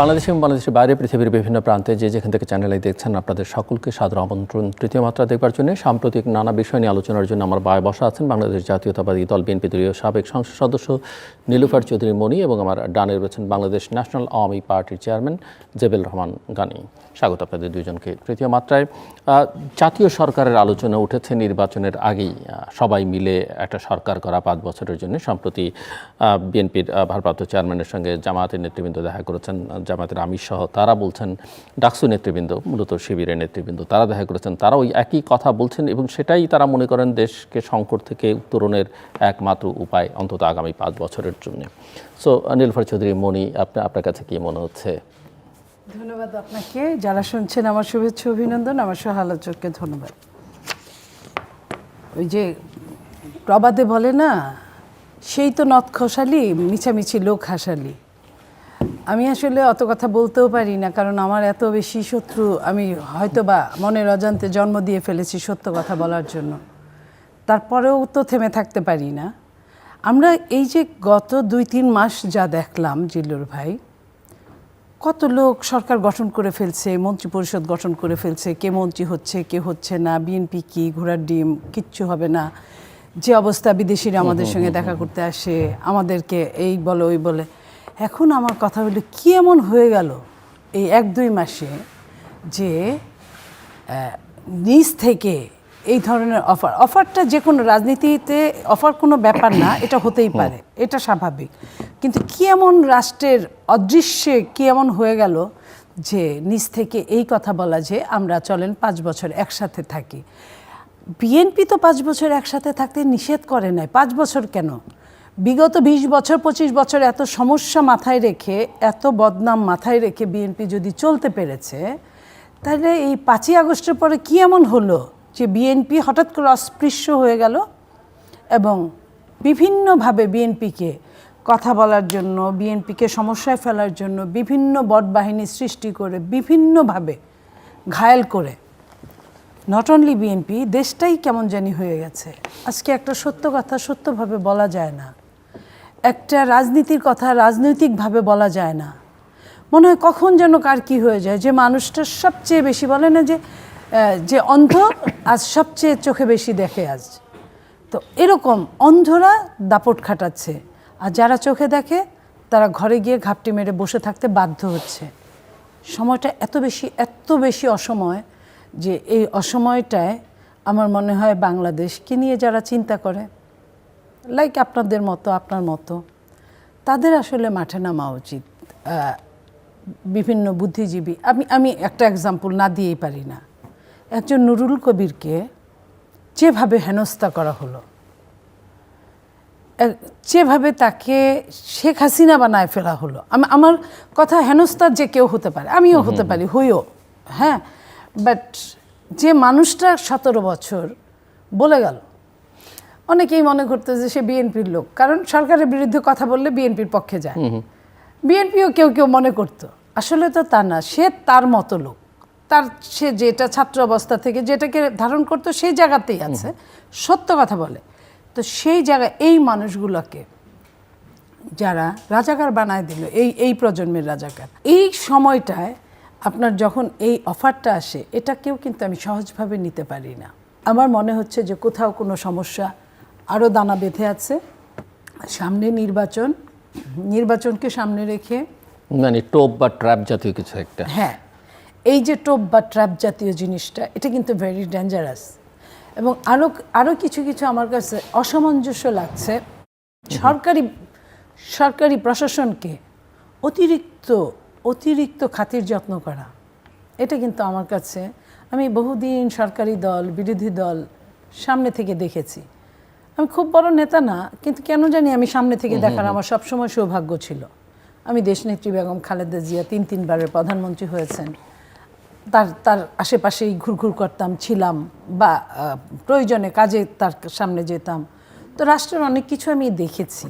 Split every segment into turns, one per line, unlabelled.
বাংলাদেশ এবং বাংলাদেশের বাইরে পৃথিবীর বিভিন্ন প্রান্তে যে যেখান থেকে চ্যানেলে দেখছেন আপনাদের সকলকে সাদর আমন্ত্রণ তৃতীয় মাত্রা দেখবার জন্য। সাম্প্রতিক নানা বিষয় নিয়ে আলোচনার জন্য আমার বায়ে বসা আছেন বাংলাদেশ জাতীয়তাবাদী দল বিএনপি দলীয় সাবেক সংসদ সদস্য নীলুফার চৌধুরী মনি এবং আমার ডানে রয়েছেন বাংলাদেশ ন্যাশনাল আওয়ামী পার্টির চেয়ারম্যান জেবেল রহমান গানি। স্বাগত আপনাদের দুইজনকে তৃতীয় মাত্রায়। জাতীয় সরকারের আলোচনা উঠেছে নির্বাচনের আগেই সবাই মিলে একটা সরকার করা 5 বছরের জন্য। সম্প্রতি বিএনপির ভারপ্রাপ্ত চেয়ারম্যানের সঙ্গে জামায়াতের নেতৃবৃন্দ দেখা করেছেন, জামায়াতের আমির সহ তারা বলছেন, ডাকসু নেতৃবৃন্দ মূলত শিবিরের নেতৃবৃন্দ তারা দেখা করেছেন, তারা ওই একই কথা বলছেন এবং সেটাই তারা মনে করেন দেশকে সংকট থেকে উত্তরণের একমাত্র উপায় অন্তত আগামী 5 বছরের জন্য। সো নীলুফার চৌধুরী মনি, আপনার কাছে কি মনে হচ্ছে?
ধন্যবাদ আপনাকে, যারা শুনছেন আমার শুভেচ্ছা অভিনন্দন, আমার সহ আলোচককে ধন্যবাদ। ওই যে প্রবাদে বলে না, সেই তো নথ খসালি মিছামিছি লোক হাসালি। আমি আসলে অত কথা বলতেও পারি না, কারণ আমার এত বেশি শত্রু আমি হয়তো বা মনের অজান্তে জন্ম দিয়ে ফেলেছি সত্য কথা বলার জন্য। তারপরেও তো থেমে থাকতে পারি না। আমরা এই যে গত 2-3 মাস যা দেখলাম জিল্লুর ভাই, কত লোক সরকার গঠন করে ফেলছে, মন্ত্রী পরিষদ গঠন করে ফেলছে, কে মন্ত্রী হচ্ছে কে হচ্ছে না, বিএনপি কি ঘোড়ার ডিম, কিচ্ছু হবে না। যে অবস্থা, বিদেশিরা আমাদের সঙ্গে দেখা করতে আসে, আমাদেরকে এই বলে ওই বলে। এখন আমার কথা হলো, কি এমন হয়ে গেল এই 1-2 মাসে যে নিজ থেকে এই ধরনের অফারটা যে কোনো রাজনীতিতে অফার কোনো ব্যাপার না, এটা হতেই পারে, এটা স্বাভাবিক। কিন্তু কি এমন রাষ্ট্রের অদৃশ্যে কি এমন হয়ে গেল যে নিজ থেকে এই কথা বলা যে আমরা চলেন 5 বছর একসাথে থাকি। বিএনপি তো 5 বছর একসাথে থাকতে নিষেধ করে নাই। 5 বছর কেন, বিগত 20 বছর 25 বছর এত সমস্যা মাথায় রেখে, এত বদনাম মাথায় রেখে বিএনপি যদি চলতে পেরেছে, তাহলে এই 5ই আগস্টের পরে কি এমন হলো যে বিএনপি হঠাৎ করে অস্পৃশ্য হয়ে গেল এবং বিভিন্নভাবে বিএনপিকে কথা বলার জন্য, বিএনপিকে সমস্যায় ফেলার জন্য বিভিন্ন বটবাহিনী সৃষ্টি করে বিভিন্নভাবে ঘায়েল করে, নট অনলি বিএনপি, দেশটাই কেমন জানি হয়ে গেছে। আজকে একটা সত্য কথা সত্যভাবে বলা যায় না, একটা রাজনীতির কথা রাজনৈতিকভাবে বলা যায় না। মনে হয় কখন যেন কার কী হয়ে যায়, যে মানুষটা সবচেয়ে বেশি বলে না যে অন্ধ আজ সবচেয়ে চোখে বেশি দেখে আজ। তো এরকম অন্ধরা দাপট খাটাচ্ছে, আর যারা চোখে দেখে তারা ঘরে গিয়ে ঘাপটি মেরে বসে থাকতে বাধ্য হচ্ছে। সময়টা এত বেশি অসময়, যে এই অসময়টায় আমার মনে হয় বাংলাদেশকে নিয়ে যারা চিন্তা করে, লাইক আপনাদের মতো আপনার মতো, তাদের আসলে মাঠে নামা উচিত। বিভিন্ন বুদ্ধিজীবী, আমি একটা এক্সাম্পল না দিয়েই পারি না। একজন নুরুল কবিরকে যেভাবে হেনস্থা করা হলো, যেভাবে তাকে শেখ হাসিনা বানায় ফেলা হলো, আমার কথা হেনস্থার যে কেউ হতে পারে, আমিও হতে পারি, হইও, হ্যাঁ, বাট যে মানুষটা 17 বছর বলে গেল, অনেকেই মনে করতে যে সে বিএনপির লোক, কারণ সরকারের বিরুদ্ধে কথা বললে বিএনপির পক্ষে যায়। বিএনপিও কেউ মনে করতো, আসলে তো তা না, সে তার মতো লোক, সে যেটা ছাত্র অবস্থা থেকে যেটাকে ধারণ করতো সেই জায়গাতেই আছে, সত্য কথা বলে। তো সেই জায়গায় এই মানুষগুলোকে যারা রাজাকার বানায় দিল, এই প্রজন্মের রাজাকার, এই সময়টায় আপনার যখন এই অফারটা আসে, এটা কেউ কিন্তু আমি সহজভাবে নিতে পারি না। আমার মনে হচ্ছে যে কোথাও কোনো সমস্যা আরও দানা বেঁধে আছে। সামনে নির্বাচনকে সামনে রেখে,
মানে টোপ বা ট্র্যাপ জাতীয় কিছু একটা।
হ্যাঁ, এই যে টোপ বা ট্র্যাপ জাতীয় জিনিসটা, এটা কিন্তু ভেরি ডেঞ্জারাস। এবং আরও কিছু আমার কাছে অসামঞ্জস্য লাগছে। সরকারি প্রশাসনকে অতিরিক্ত খাতির যত্ন করা, এটা কিন্তু আমার কাছে, আমি বহুদিন সরকারি দল বিরোধী দল সামনে থেকে দেখেছি। আমি খুব বড় নেতা না, কিন্তু কেন জানি আমি সামনে থেকে দেখার আমার সবসময় সৌভাগ্য ছিল। আমি দেশনেত্রী বেগম খালেদা জিয়া 3 বারের প্রধানমন্ত্রী হয়েছেন, তার আশেপাশেই ঘুরঘুর করতাম, ছিলাম, বা প্রয়োজনে কাজে তার সামনে যেতাম। তো রাষ্ট্রের অনেক কিছু আমি দেখেছি।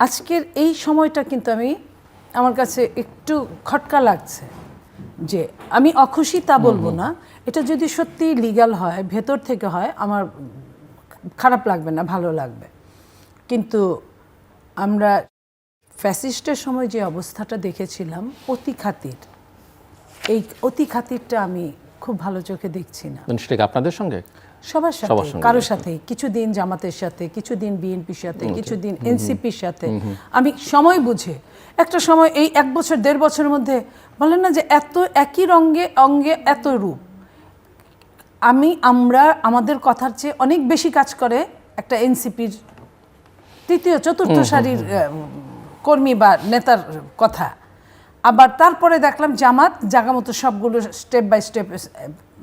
আজকের এই সময়টা কিন্তু আমার কাছে একটু খটকা লাগছে, যে আমি অখুশি তা বলবো না, এটা যদি সত্যি লিগ্যাল হয়, ভেতর থেকে হয়, আমার খারাপ লাগবে না, ভালো লাগবে। কিন্তু আমরা ফ্যাসিস্টের সময় যে অবস্থাটা দেখেছিলাম, অতি খাতির, এই অতি খাতিরটা আমি খুব ভালো চোখে দেখছি না।
মানে সেটা কি আপনাদের সঙ্গে?
সবার সাথে,
সবার সঙ্গে।
কারোর সাথে, কিছুদিন জামাতের সাথে, কিছুদিন বিএনপির সাথে, কিছুদিন এনসিপির সাথে। আমি সময় বুঝে একটা সময় এই 1 বছর 1.5 বছরের মধ্যে বলেন না যে এত একই অঙ্গে এত রূপ। আমরা আমাদের কথার চেয়ে অনেক বেশি কাজ করে একটা এনসিপির তৃতীয় চতুর্থ সারির কর্মী বা নেতার কথা। আবার তারপরে দেখলাম জামাত জায়গা মতো সবগুলো স্টেপ বাই স্টেপ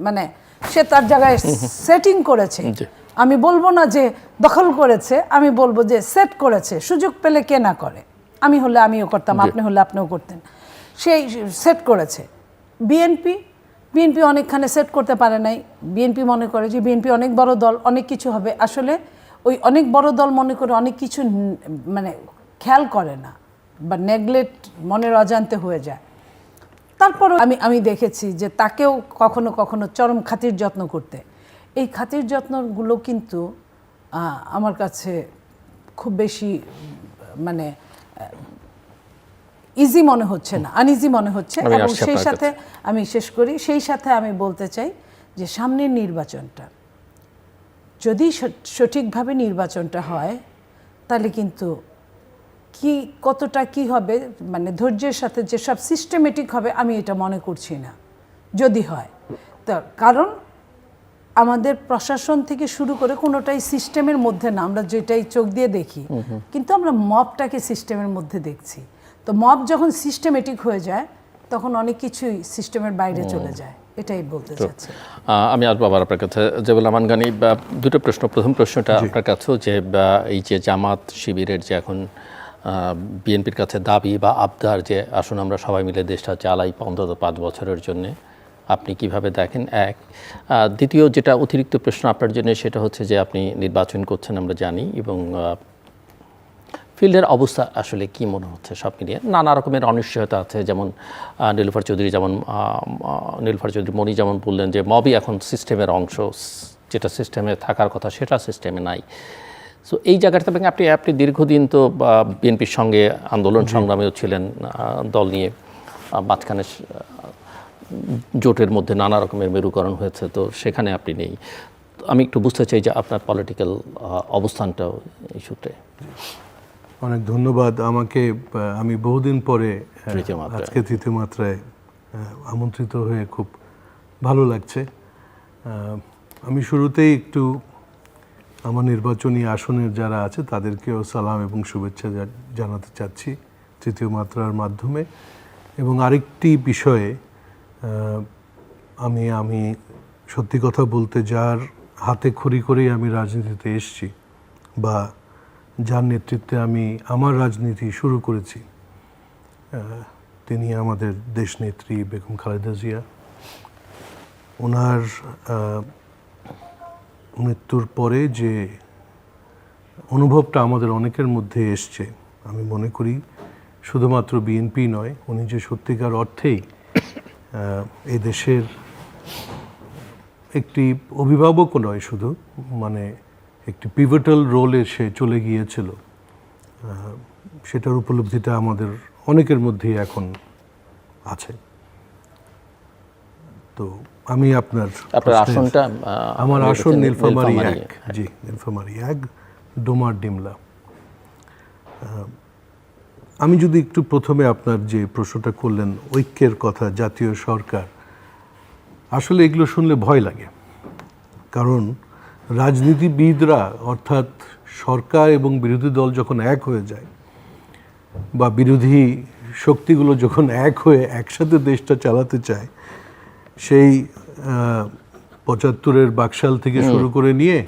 মানে সে তার জায়গায় সেটিং করেছে। আমি বলবো না যে দখল করেছে, আমি বলবো যে সেট করেছে। সুযোগ পেলে কে না করে, আমি হলে আমিও করতাম, আপনি হলে আপনিও করতেন। সেই সেট করেছে। বিএনপি অনেকখানে সেট করতে পারে নাই। বিএনপি মনে করে যে বিএনপি অনেক বড় দল, অনেক কিছু হবে। আসলে ওই অনেক বড় দল মনে করে অনেক কিছু মানে খেয়াল করে না বা নেগলেক্ট মনের অজান্তে হয়ে যায়। তারপর আমি দেখেছি যে তাকেও কখনো কখনো চরম খাতির যত্ন করতে। এই খাতির যত্নগুলো কিন্তু আমার কাছে খুব বেশি মানে ইজি মনে হচ্ছে না, আনইজি মনে হচ্ছে। এবং সেই সাথে আমি শেষ করি, সেই সাথে আমি বলতে চাই যে সামনের নির্বাচনটা যদি সঠিকভাবে নির্বাচনটা হয়, তাহলে কিন্তু কতটা কি হবে মানে ধৈর্যের সাথে যে সব সিস্টেমেটিক হবে, আমি এটা মনে করছি না যদি হয়। তো কারণ আমাদের প্রশাসন থেকে শুরু করে কোনোটাই সিস্টেমের মধ্যে না, আমরা যেটাই চোখ দিয়ে দেখি, কিন্তু আমরা মবটাকে সিস্টেমের মধ্যে দেখছি। তো মব যখন সিস্টেমেটিক হয়ে যায়, তখন অনেক কিছুই সিস্টেমের বাইরে চলে যায়। এটাই বলতে চাচ্ছি।
আমি আসবো আবার আপনার কাছে। জেবুল আমান গানি, দুটো প্রশ্ন। প্রথম প্রশ্নটা আপনার কাছেও যে এই যে জামাত শিবিরের যে এখন বিএনপির কাছে দাবি বা আবদার যে আসুন আমরা সবাই মিলে দেশটা চালাই অন্তত 5 বছরের জন্যে, আপনি কিভাবে দেখেন? এক। দ্বিতীয় যেটা অতিরিক্ত প্রশ্ন আপনার জন্য, সেটা হচ্ছে যে আপনি নির্বাচন করছেন আমরা জানি, এবং ফিল্ডের অবস্থা আসলে কি মনে হচ্ছে সব মিলিয়ে? নানা রকমের অনিশ্চয়তা আছে, যেমন নীলুফার চৌধুরী মনি যেমন বললেন যে মবই এখন সিস্টেমের অংশ, যেটা সিস্টেমে থাকার কথা সেটা সিস্টেমে নাই। সো এই জায়গাটা আপনি দীর্ঘদিন তো বিএনপির সঙ্গে আন্দোলন সংগ্রামেও ছিলেন, দল নিয়ে মাঝখানে জোটের মধ্যে নানা রকমের মেরুকরণ হয়েছে, তো সেখানে আপনি নেই। আমি একটু বুঝতে চাই যে আপনার পলিটিক্যাল অবস্থানটাও এই সূত্রে।
অনেক ধন্যবাদ আমাকে। আমি বহুদিন পরে আজকে তৃতীয় মাত্রায় আমন্ত্রিত হয়ে খুব ভালো লাগছে। আমি শুরুতেই একটু আমার নির্বাচনী আসনের যারা আছে তাদেরকেও সালাম এবং শুভেচ্ছা জানাতে চাচ্ছি তৃতীয় মাত্রার মাধ্যমে। এবং আরেকটি বিষয়ে আমি সত্যি কথা বলতে, যার হাতে খড়ি করেই আমি রাজনীতিতে এসেছি বা যার নেতৃত্বে আমি আমার রাজনীতি শুরু করেছি, তিনি আমাদের দেশনেত্রী বেগম খালেদা জিয়া। ওনার মৃত্যুর পরে যে অনুভবটা আমাদের অনেকের মধ্যে এসছে, আমি মনে করি শুধুমাত্র বিএনপি নয়, উনি যে সত্যিকার অর্থেই এই দেশের একটি অভিভাবকও নয় শুধু, মানে একটি পিভটাল রোলে সে চলে গিয়েছিল, সেটার উপলব্ধিটা আমাদের অনেকের মধ্যেই এখন আছে। তো আমি আপনার
আসনটা,
আমার আসন নীলফামারী 1। জি, নীলফামারী 1, ডোমার ডিমলা। আমি যদি একটু প্রথমে আপনার যে প্রশ্নটা করলেন ঐক্যের কথা, জাতীয় সরকার, আসলে এগুলো শুনলে ভয় লাগে। কারণ রাজনীতিবিদরা অর্থাৎ সরকার এবং বিরোধী দল যখন এক হয়ে যায় বা বিরোধী শক্তিগুলো যখন এক হয়ে একসাথে দেশটা চালাতে চায়, সেই 75-এর বাকশাল থেকে শুরু করে নিয়ে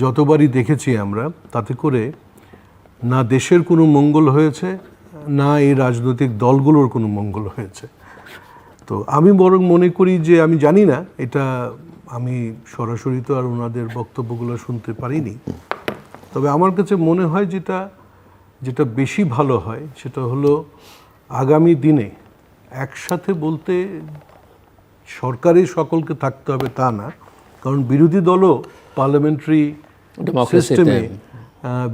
যতবারই দেখেছি আমরা, তাতে করে না দেশের কোনো মঙ্গল হয়েছে, না এই রাজনৈতিক দলগুলোর কোনো মঙ্গল হয়েছে। তো আমি বরং মনে করি যে, আমি জানি না, এটা আমি সরাসরি তো আর ওনাদের বক্তব্যগুলো শুনতে পারিনি, তবে আমার কাছে মনে হয় যেটা বেশি ভালো হয় সেটা হলো আগামী দিনে একসাথে বলতে সরকারই সকলকে থাকতে হবে তা না, কারণ বিরোধী দলও পার্লামেন্টারি সিস্টেমে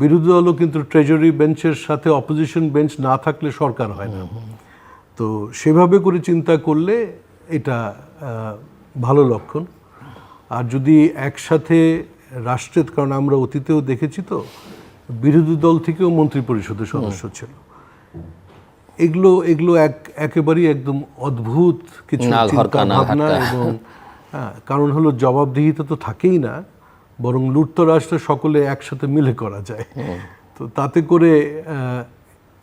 বিরোধী দলও কিন্তু ট্রেজারি বেঞ্চের সাথে অপোজিশন বেঞ্চ না থাকলে সরকার হয় না। তো সেভাবে করে চিন্তা করলে এটা ভালো লক্ষণ। আর যদি একসাথে রাষ্ট্রের, কারণ আমরা অতীতেও দেখেছি তো বিরোধী দল থেকেও মন্ত্রী পরিষদের সদস্য ছিল, এগুলো একেবারেই একদম অদ্ভুত কিছু চিন্তা ভাবনা। এবং কারণ হলো জবাবদিহিতা তো থাকেই না, বরং লুটতরাজটা সকলে একসাথে মিলে করা যায়। তো তাতে করে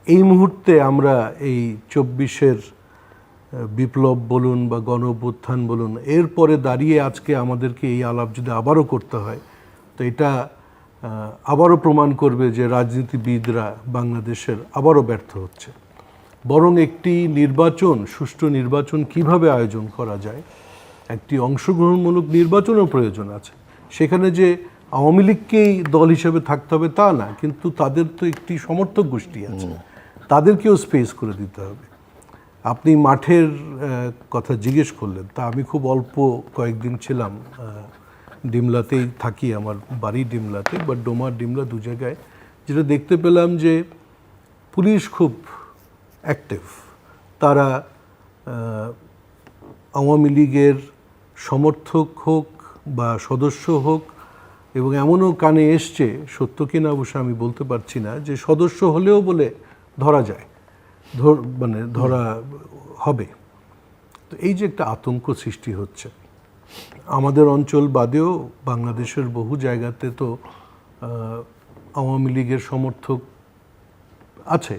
এই মুহূর্তে আমরা এই 24-এর বিপ্লব বলুন বা গণ অভ্যুত্থান বলুন, এরপরে দাঁড়িয়ে আজকে আমাদেরকে এই আলাপ যদি আবারও করতে হয়, তো এটা আবারও প্রমাণ করবে যে রাজনীতিবিদরা বাংলাদেশের আবারও ব্যর্থ হচ্ছে। বরং একটি নির্বাচন, সুষ্ঠু নির্বাচন কিভাবে আয়োজন করা যায়, একটি অংশগ্রহণমূলক নির্বাচনের প্রয়োজন আছে। সেখানে যে আওয়ামী লীগকেই দল হিসেবে থাকতে হবে তা না, কিন্তু তাদের তো একটি সমর্থক গোষ্ঠী আছে, তাদেরকেও স্পেস করে দিতে হবে। আপনি মাঠের কথা জিজ্ঞেস করলেন, তা আমি খুব অল্প কয়েকদিন ছিলাম, ডিমলাতেই থাকি, আমার বাড়ি ডিমলাতে, বাট ডোমার ডিমলা দু জায়গায়। যেটা দেখতে পেলাম যে পুলিশ খুব অ্যাক্টিভ। তারা আওয়ামী লীগের সমর্থক হোক বা সদস্য হোক, এবং এমনও কানে এসছে, সত্য কিনা অবশ্য আমি বলতে পারছি না, যে সদস্য হলেও বলে ধরা যায়, ধরা হবে। তো এই যে একটা আতঙ্ক সৃষ্টি হচ্ছে আমাদের অঞ্চল বাদেও বাংলাদেশের বহু জায়গাতে, তো আওয়ামী লীগের সমর্থক আছে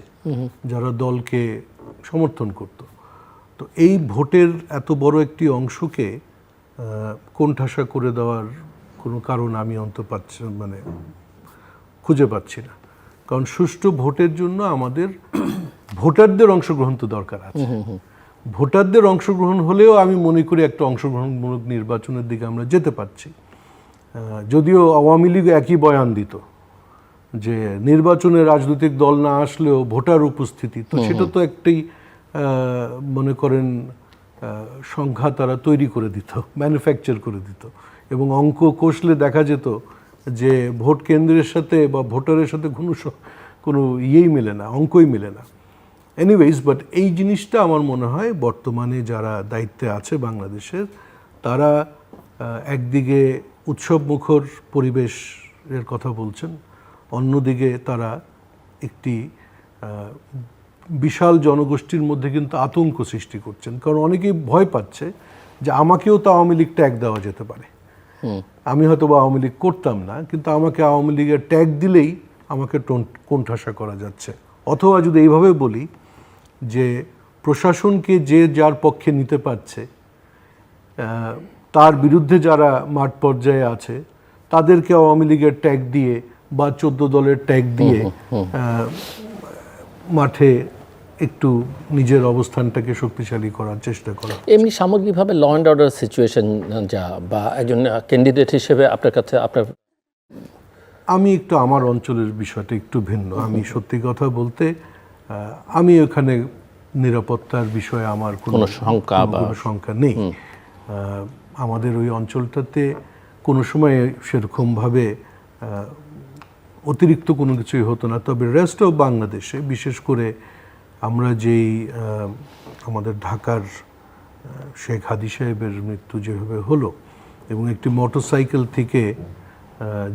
যারা দলকে সমর্থন করত। তো এই ভোটের এত বড় একটি অংশকে কোণঠাসা করে দেওয়ার কোনো কারণ আমি খুঁজে পাচ্ছি না। কারণ সুষ্ঠু ভোটের জন্য আমাদের ভোটারদের অংশগ্রহণ তো দরকার আছে। ভোটারদের অংশগ্রহণ হলেও আমি মনে করি একটা অংশগ্রহণমূলক নির্বাচনের দিকে আমরা যেতে পারছি। যদিও আওয়ামী লীগ একই বয়ান দিত যে নির্বাচনে রাজনৈতিক দল না আসলেও ভোটার উপস্থিতি, তো সেটা তো একটি মনে করেন সংখ্যা তারা তৈরি করে দিত, ম্যানুফ্যাকচার করে দিত, এবং অঙ্ক কষলে দেখা যেত যে ভোট কেন্দ্রের সাথে বা ভোটারের সাথে কোনো ইয়েই মেলে না, অঙ্কই মেলে না। এনিওয়েজ, বাট এই জিনিসটা আমার মনে হয় বর্তমানে যারা দায়িত্বে আছে বাংলাদেশের, তারা একদিকে উৎসবমুখর পরিবেশের কথা বলছেন, অন্যদিকে তারা একটি বিশাল জনগোষ্ঠীর মধ্যে কিন্তু আতঙ্ক সৃষ্টি করছেন। কারণ অনেকেই ভয় পাচ্ছে যে আমাকেও তো আওয়ামী লীগ ট্যাগ দেওয়া যেতে পারে। আমি হয়তো বা আওয়ামী লীগ করতাম না, কিন্তু আমাকে আওয়ামী লীগের ট্যাগ দিলেই আমাকে কোণঠাসা করা যাচ্ছে। অথবা যদি এইভাবে বলি যে প্রশাসনকে যে যার পক্ষে নিতে পারছে, তার বিরুদ্ধে যারা মাঠ পর্যায়ে আছে তাদেরকে আওয়ামী লীগের ট্যাগ দিয়ে বা 14 দলের ট্যাগ দিয়ে মাঠে একটু নিজের অবস্থানটাকে শক্তিশালী করার চেষ্টা করা।
এমনি সামগ্রিকভাবে ল অ্যান্ড অর্ডার সিচুয়েশন যা, বা একজন ক্যান্ডিডেট হিসেবে আপনার কাছে
আমি একটু আমার অঞ্চলের বিষয়টা একটু ভিন্ন। আমি সত্যি কথা বলতে আমি ওখানে নিরাপত্তার বিষয়ে আমার কোনো শঙ্কা নেই। আমাদের ওই অঞ্চলটাতে কোনো সময় সেরকমভাবে অতিরিক্ত কোনো কিছুই হতো না। তবে রেস্ট অফ বাংলাদেশে, বিশেষ করে আমরা যেই আমাদের ঢাকার শেখ হাদি সাহেবের মৃত্যু যেভাবে হলো, এবং একটি মোটরসাইকেল থেকে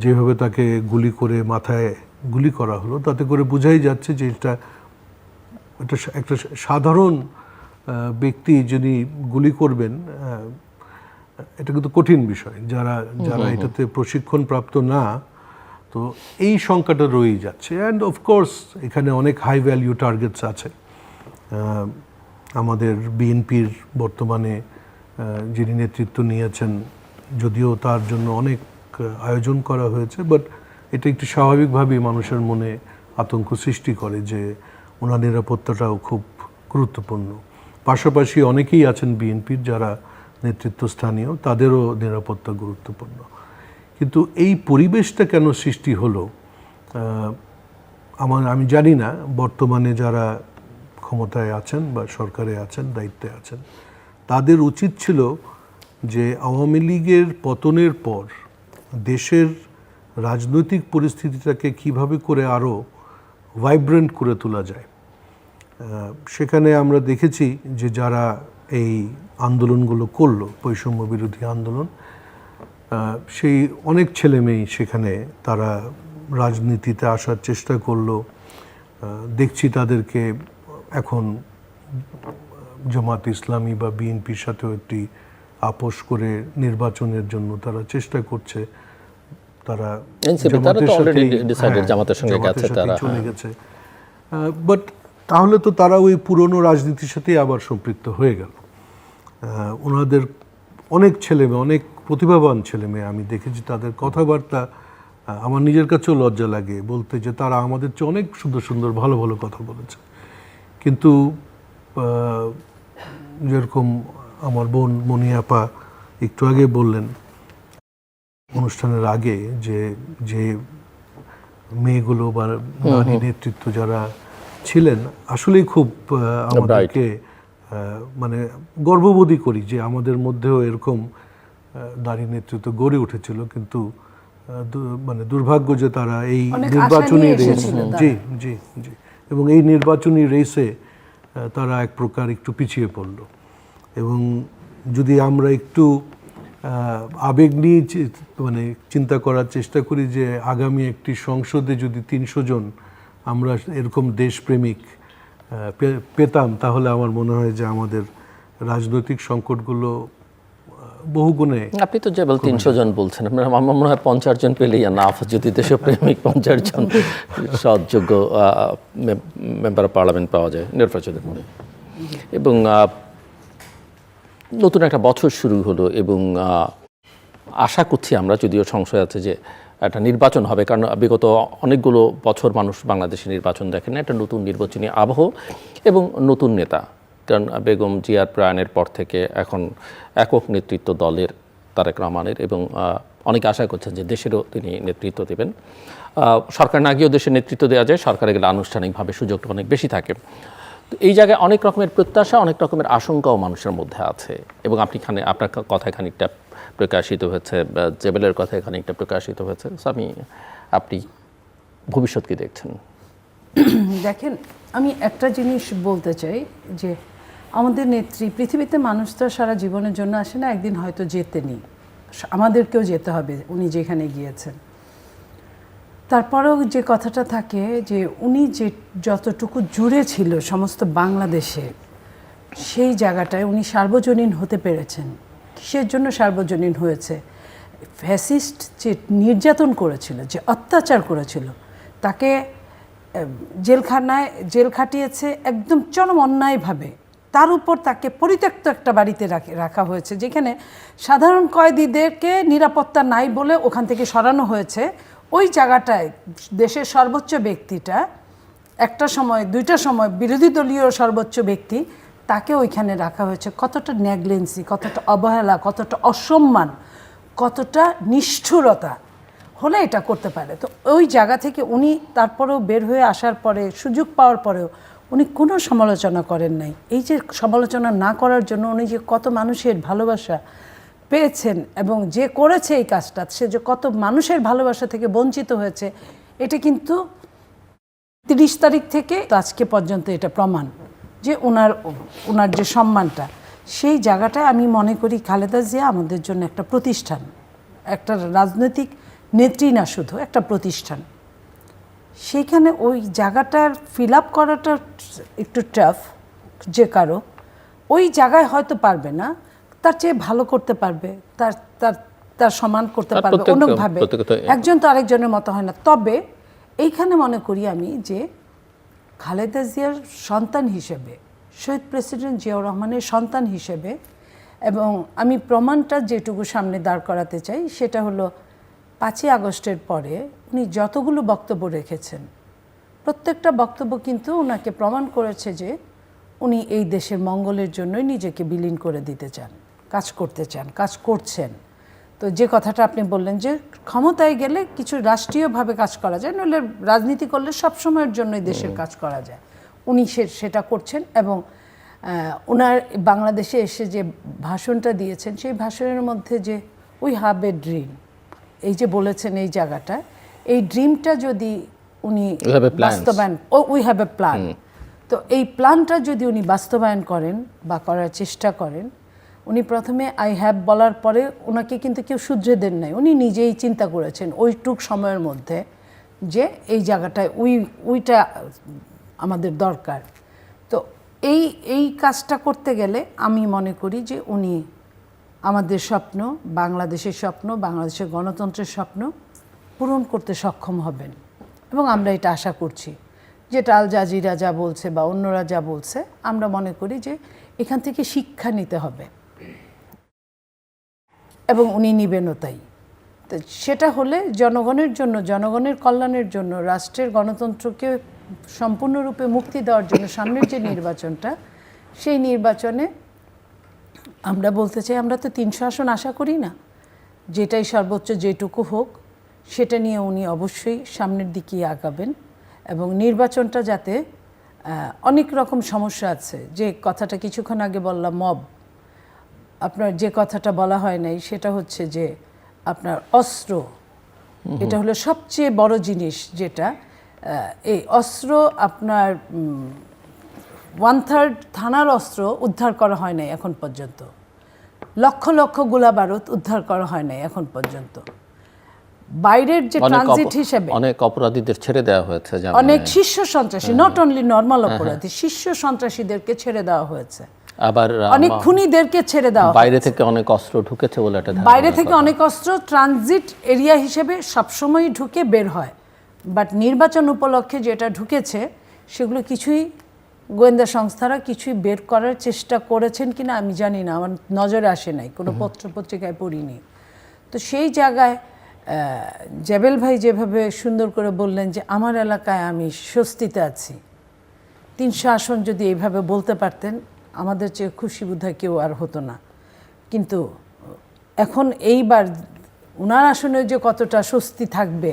যেভাবে তাকে গুলি করে মাথায় গুলি করা হলো, তাতে করে বোঝাই যাচ্ছে যে এটা একটা সাধারণ ব্যক্তি যিনি গুলি করবেন, এটা কিন্তু কঠিন বিষয়। যারা এটাতে প্রশিক্ষণপ্রাপ্ত না, তো এই সংখ্যাটা রয়েই যাচ্ছে। অ্যান্ড অফকোর্স এখানে অনেক হাই ভ্যালিউ টার্গেটস আছে। আমাদের বিএনপির বর্তমানে যিনি নেতৃত্ব নিয়েছেন, যদিও তার জন্য অনেক আয়োজন করা হয়েছে, বাট এটা একটু স্বাভাবিকভাবেই মানুষের মনে আতঙ্ক সৃষ্টি করে যে ওনার নিরাপত্তাটাও খুব গুরুত্বপূর্ণ। পাশাপাশি অনেকেই আছেন বিএনপির যারা নেতৃত্বস্থানীয়, তাদেরও নিরাপত্তা গুরুত্বপূর্ণ। কিন্তু এই পরিবেশটা কেন সৃষ্টি হলো আমি জানি না। বর্তমানে যারা ক্ষমতায় আছেন বা সরকারে আছেন, দায়িত্বে আছেন, তাদের উচিত ছিল যে আওয়ামী লীগের পতনের পর দেশের রাজনৈতিক পরিস্থিতিটাকে কিভাবে করে আরও ভাইব্রেন্ট করে তোলা যায়। সেখানে আমরা দেখেছি যে যারা এই আন্দোলনগুলো করলো, বৈষম্য বিরোধী আন্দোলন, সেই অনেক ছেলেমেয়েই সেখানে তারা রাজনীতিতে আসার চেষ্টা করলো। দেখছি তাদেরকে এখন জামাত ইসলামী বা বিএনপির সাথেও একটি আপোষ করে নির্বাচনের জন্য তারা চেষ্টা করছে। তারা
জামাতের সঙ্গে
চলে গেছে। বাট তাহলে তো তারা ওই পুরনো রাজনীতির সাথেই আবার সম্পৃক্ত হয়ে গেল। ওনাদের অনেক ছেলেমেয়ে, অনেক প্রতিভাবান ছেলেমেয়ে আমি দেখেছি, তাদের কথাবার্তা আমার নিজের কাছেও লজ্জা লাগে বলতে যে তারা আমাদের চেয়ে অনেক সুন্দর সুন্দর ভালো ভালো কথা বলেছে। কিন্তু যেরকম আমার বোন মনিয়াপা একটু আগে বললেন অনুষ্ঠানের আগে, যে যে মেয়েগুলো বা নারী নেতৃত্ব যারা ছিলেন আসলেই খুব আমাদেরকে মানে গর্ববোধই করি যে আমাদের মধ্যেও এরকম নারী নেতৃত্ব গড়ে উঠেছিল। কিন্তু মানে দুর্ভাগ্য যে তারা এই নির্বাচনী রেসে, জি জি জি, এবং এই নির্বাচনী রেসে তারা এক প্রকার একটু পিছিয়ে পড়ল। এবং যদি আমরা একটু আবেগ নিয়ে মানে চিন্তা করার চেষ্টা করি যে আগামী একটি সংসদে যদি 300 জন আমরা এরকম দেশপ্রেমিক পেতাম, তাহলে আমার মনে হয় যে আমাদের রাজনৈতিক সংকটগুলো বহুগুণে।
আপনি তো যেবল 300 জন বলছেন, আপনার আমার মনে হয় 50 জন পেলেই না, যদি দেশপ্রেমিক 50 জন সৎযোগ্য মেম্বার অফ পার্লামেন্ট পাওয়া যায় নির্বাচনের মধ্যে। এবং নতুন একটা বছর শুরু হলো এবং আশা করছি আমরা, যদিও সংশয় আছে যে একটা নির্বাচন হবে, কারণ বিগত অনেকগুলো বছর মানুষ বাংলাদেশে নির্বাচন দেখেন না, একটা নতুন নির্বাচনী আবহ এবং নতুন নেতা। কারণ বেগম জিয়ার প্রয়াণের পর থেকে এখন একক নেতৃত্ব দলের তারেক রহমানের, এবং অনেকে আশা করছেন যে দেশেরও তিনি নেতৃত্ব দেবেন। সরকার না গিয়েও দেশের নেতৃত্ব দেওয়া যায়, সরকারে গেলে আনুষ্ঠানিকভাবে সুযোগটা অনেক বেশি থাকে। তো এই জায়গায় অনেক রকমের প্রত্যাশা, অনেক রকমের আশঙ্কাও মানুষের মধ্যে আছে। এবং আপনার কথায় খানিকটা প্রকাশিত হয়েছে, জেবেলের কথায় খানিকটা প্রকাশিত হয়েছে। আপনি ভবিষ্যৎ কি দেখছেন?
দেখেন, আমি একটা জিনিস বলতে চাই যে আমাদের নেত্রী, পৃথিবীতে মানুষ তো সারা জীবনের জন্য আসে না, একদিন হয়তো যেতেনি, আমাদেরকেও যেতে হবে উনি যেখানে গিয়েছেন। তারপরেও যে কথাটা থাকে যে উনি যে যতটুকু জুড়ে ছিল সমস্ত বাংলাদেশে, সেই জায়গাটায় উনি সার্বজনীন হতে পেরেছেন। কিসের জন্য সার্বজনীন হয়েছে? ফ্যাসিস্ট যে নির্যাতন করেছিল, যে অত্যাচার করেছিল, তাকে জেল খাটিয়েছে একদম চরম অন্যায়ভাবে। তার উপর তাকে পরিত্যক্ত একটা বাড়িতে রাখা হয়েছে, যেখানে সাধারণ কয়েদিদেরকে নিরাপত্তা নাই বলে ওখান থেকে সরানো হয়েছে। ওই জায়গাটায় দেশের সর্বোচ্চ ব্যক্তিটা, একটা সময় দুইটা সময় বিরোধী দলীয় সর্বোচ্চ ব্যক্তি, তাকে ওইখানে রাখা হয়েছে। কতটা নেগলেন্সি, কতটা অবহেলা, কতটা অসম্মান, কতটা নিষ্ঠুরতা হলে এটা করতে পারে। তো ওই জায়গা থেকে উনি তারপরেও বের হয়ে আসার পরে, সুযোগ পাওয়ার পরেও উনি কোনো সমালোচনা করেন নাই। এই যে সমালোচনা না করার জন্য উনি যে কত মানুষের ভালোবাসা পেয়েছেন, এবং যে করেছে এই কাজটা, সে যে কত মানুষের ভালোবাসা থেকে বঞ্চিত হয়েছে, এটা কিন্তু 30 তারিখ থেকে আজকে পর্যন্ত এটা প্রমাণ যে ওনার যে সম্মানটা, সেই জায়গাটায় আমি মনে করি খালেদা জিয়া আমাদের জন্য একটা প্রতিষ্ঠান, একটা রাজনৈতিক নেত্রী না, শুধু একটা প্রতিষ্ঠান। সেইখানে ওই জায়গাটার ফিল আপ করাটা একটু টাফ, যে কারো ওই জায়গায় হয়তো পারবে না, তার চেয়ে ভালো করতে পারবে, তার সমান করতে পারবে অন্যভাবে। একজন তো আরেকজনের মতো হয় না। তবে এইখানে মনে করি আমি যে খালেদা জিয়ার সন্তান হিসেবে, শহীদ প্রেসিডেন্ট জিয়াউর রহমানের সন্তান হিসেবে, এবং আমি প্রমাণটা যেটুকু সামনে দাঁড় করাতে চাই সেটা হলো 5ই আগস্টের পরে উনি যতগুলো বক্তব্য রেখেছেন, প্রত্যেকটা বক্তব্য কিন্তু ওনাকে প্রমাণ করেছে যে উনি এই দেশের মঙ্গলের জন্যই নিজেকে বিলীন করে দিতে চান, কাজ করতে চান, কাজ করছেন। তো যে কথাটা আপনি বললেন যে ক্ষমতায় গেলে কিছু রাষ্ট্রীয়ভাবে কাজ করা যায়, নইলে রাজনীতি করলে সব সময়ের জন্যই দেশের কাজ করা যায়, উনি সেটা করছেন। এবং ওনার বাংলাদেশে এসে যে ভাষণটা দিয়েছেন, সেই ভাষণের মধ্যে যে উই হ্যাভ এ ড্রিম, এই যে বলেছেন এই জায়গাটা, এই ড্রিমটা যদি উনি
We have a plans.
বাস্তবায়ন, উই হ্যাভ এ প্ল্যান, তো এই প্ল্যানটা যদি উনি বাস্তবায়ন করেন বা করার চেষ্টা করেন, উনি প্রথমে আই হ্যাভ বলার পরে ওনাকে কিন্তু কেউ শুধরে দেন নাই, উনি নিজেই চিন্তা করেছেন ওইটুক সময়ের মধ্যে যে এই জায়গাটায় উইটা আমাদের দরকার। তো এই কাজটা করতে গেলে আমি মনে করি যে উনি আমাদের স্বপ্ন, বাংলাদেশের স্বপ্ন, বাংলাদেশের গণতন্ত্রের স্বপ্ন পূরণ করতে সক্ষম হবেন এবং আমরা এটা আশা করছি। যেটা আল জাজিরা যা বলছে বা অন্যরা যা বলছে, আমরা মনে করি যে এখান থেকে শিক্ষা নিতে হবে এবং উনি নিবেনও তাই। তো সেটা হলে জনগণের জন্য, জনগণের কল্যাণের জন্য, রাষ্ট্রের গণতন্ত্রকে সম্পূর্ণরূপে মুক্তি দেওয়ার জন্য সামনের যে নির্বাচনটা, সেই নির্বাচনে আমরা বলতে চাই আমরা তো 300 আসন আশা করি না, যেটাই সর্বোচ্চ যেটুকু হোক সেটা নিয়ে উনি অবশ্যই সামনের দিকে আগাবেন এবং নির্বাচনটা যাতে অনেক রকম সমস্যা আছে, যে কথাটা কিছুক্ষণ আগে বললাম মব, আপনার যে কথাটা বলা হয় নাই সেটা হচ্ছে যে আপনার অস্ত্র, এটা হলো সবচেয়ে বড় জিনিস, যেটা এই অস্ত্র আপনার 1/3 থানার অস্ত্র উদ্ধার করা হয় নাই এখন পর্যন্ত, লক্ষ লক্ষ গোলা বারুদ উদ্ধার করা হয় নাই এখন পর্যন্ত। বাইরের যে ট্রানজিট হিসেবে
অনেক অপরাধীদের ছেড়ে দেওয়া হয়েছে,
অনেক শীর্ষ সন্ত্রাসী, নট অনলি নর্মাল অপরাধী, শীর্ষ সন্ত্রাসীদেরকে ছেড়ে দেওয়া হয়েছে,
আবার
অনেক খুনিদেরকে ছেড়ে দেওয়া
বাইরে থেকে অনেক অস্ত্র ঢুকেছে বলে এটা
বাইরে থেকে অনেক অস্ত্র ট্রানজিট এরিয়া হিসেবে সবসময় ঢুকে বের হয়, বাট নির্বাচন উপলক্ষে যেটা ঢুকেছে সেগুলো কিছুই গোয়েন্দা সংস্থারা কিছুই বের করার চেষ্টা করেছেন কিনা আমি জানি না, আমার নজরে আসে নাই, কোনো পত্রিকায় পড়িনি। তো সেই জায়গায় জাবেল ভাই যেভাবে সুন্দর করে বললেন যে আমার এলাকায় আমি স্বস্তিতে আছি, 300 আসন যদি এইভাবে বলতে পারতেন আমাদের চেয়ে খুশি বোধহয় কেউ আর হতো না। কিন্তু এখন এইবার উনার আসনে যে কতটা স্বস্তি থাকবে,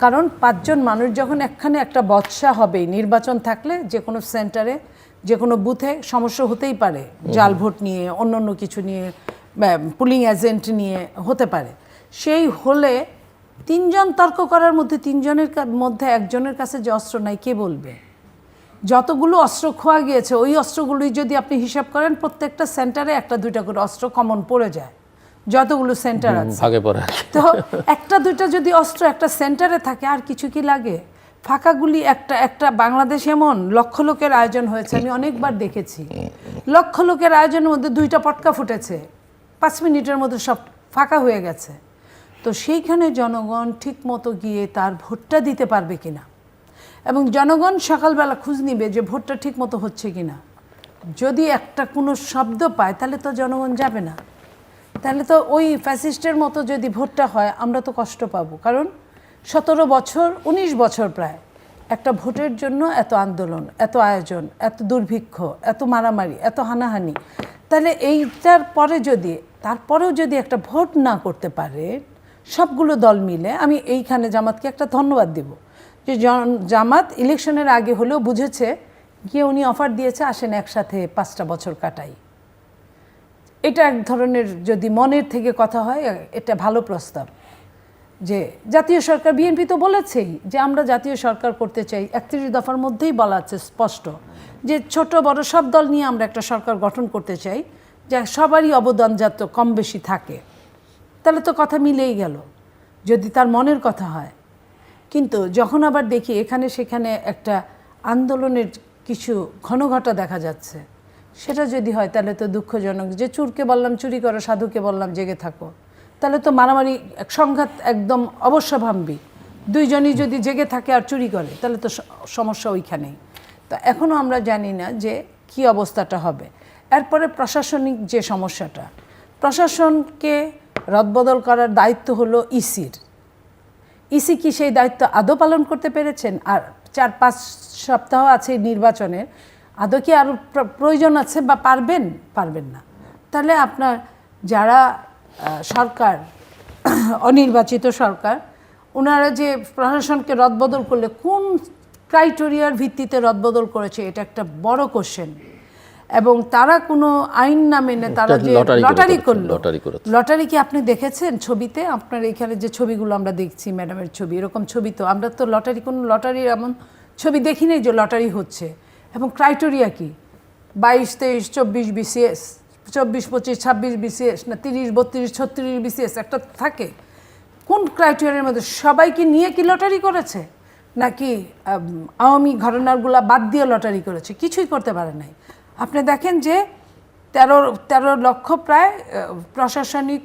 কারণ 5 জন মানুষ যখন একখানে একটা বৎসা হবে, নির্বাচন থাকলে যে কোনো সেন্টারে যে কোনো বুথে সমস্যা হতেই পারে, জাল ভোট নিয়ে অন্য কিছু নিয়ে, পুলিং এজেন্ট নিয়ে হতে পারে, সেই হলে 3 জন তর্ক করার মধ্যে 3 জনের মধ্যে একজনের কাছে যে অস্ত্র নাই কে বলবে? যতগুলো অস্ত্র খোয়া গিয়েছে ওই অস্ত্রগুলোই যদি আপনি হিসাব করেন প্রত্যেকটা সেন্টারে 1-2টা করে অস্ত্র কমন পড়ে যায়, যতগুলো সেন্টার আছে
ভাগে পড়ে।
তো 1-2টা যদি অস্ত্র একটা সেন্টারে থাকে আর কিছু কি লাগে? ফাঁকাগুলি একটা বাংলাদেশ এমন লক্ষ লোকের আয়োজন হয়েছে, আমি অনেকবার দেখেছি, লক্ষ লোকের আয়োজনের মধ্যে 2টা পটকা ফুটেছে, 5 মিনিটের মধ্যে সব ফাঁকা হয়ে গেছে। তো সেইখানে জনগণ ঠিক মতো গিয়ে তার ভোটটা দিতে পারবে কিনা, এবং জনগণ সকালবেলা খোঁজ নিবে যে ভোটটা ঠিক মতো হচ্ছে কিনা। যদি একটা কোনো শব্দ পায় তাহলে তো জনগণ যাবে না, তাহলে তো ওই ফ্যাসিস্টের মতো যদি ভোটটা হয় আমরা তো কষ্ট পাবো। কারণ 17 বছর 19 বছর প্রায় একটা ভোটের জন্য এত আন্দোলন, এত আয়োজন, এত দুর্ভিক্ষ, এত মারামারি, এত হানাহানি, তাহলে এইটার পরে যদি তারপরেও যদি একটা ভোট না করতে পারে সবগুলো দল মিলে, আমি এইখানে জামাতকে একটা ধন্যবাদ দিব যে জামাত ইলেকশনের আগে হলেও বুঝেছে গিয়ে উনি অফার দিয়েছে আসেন একসাথে 5টা বছর কাটাই। এটা এক ধরনের যদি মনের থেকে কথা হয় এটা ভালো প্রস্তাব, যে জাতীয় সরকার, বিএনপি তো বলেছেই যে আমরা জাতীয় সরকার করতে চাই, 31 দফার মধ্যেই বলা আছে স্পষ্ট যে ছোট বড় সব দল নিয়ে আমরা একটা সরকার গঠন করতে চাই, যে সবারই অবদান যাতে কম বেশি থাকে। তাহলে তো কথা মিলেই গেল যদি তার মনের কথা হয়। কিন্তু যখন আবার দেখি এখানে সেখানে একটা আন্দোলনের কিছু ঘনঘটা দেখা যাচ্ছে, সেটা যদি হয় তাহলে তো দুঃখজনক। যে চুরকে বললাম চুরি করো, সাধুকে বললাম জেগে থাকো, তাহলে তো মারামারি সংঘাত একদম অবশ্যভাম্বী। 2 জনই যদি জেগে থাকে আর চুরি করে তাহলে তো সমস্যা ওইখানেই। তো এখনও আমরা জানি না যে কি অবস্থাটা হবে। এরপরে প্রশাসনিক যে সমস্যাটা, প্রশাসনকে রদবদল করার দায়িত্ব হলো ইসির। ইসি কি সেই দায়িত্ব আদৌ পালন করতে পেরেছেন? আর 4-5 সপ্তাহ আছে নির্বাচনের, আদৌ কি আরও প্রয়োজন আছে বা পারবেন না। তাহলে আপনার যারা সরকার, অনির্বাচিত সরকার, ওনারা যে প্রশাসনকে রদবদল করলে কোন ক্রাইটেরিয়ার ভিত্তিতে রদবদল করেছে, এটা একটা বড় কোশ্চেন। এবং তারা কোনো আইন না মেনে তারা যে লটারি করলো,
লটারি করেছে।
লটারি কি আপনি দেখেছেন ছবিতে? আপনার এখানে যে ছবিগুলো আমরা দেখছি, ম্যাডামের ছবি, এরকম ছবি তো আমরা তো কোনো লটারির এমন ছবি দেখি নাই যে লটারি হচ্ছে। এবং ক্রাইটেরিয়া কি? 22, 23, 24 BCS, 24, 25, 26 BCS, না 30, 32, 36 BCS একটা থাকে। কোন ক্রাইটেরিয়ার মধ্যে? সবাইকে নিয়ে কি লটারি করেছে, নাকি আওয়ামী ঘটনাগুলা বাদ দিয়ে লটারি করেছে? কিছুই করতে পারে নাই। আপনি দেখেন যে 13 লক্ষ প্রায় প্রশাসনিক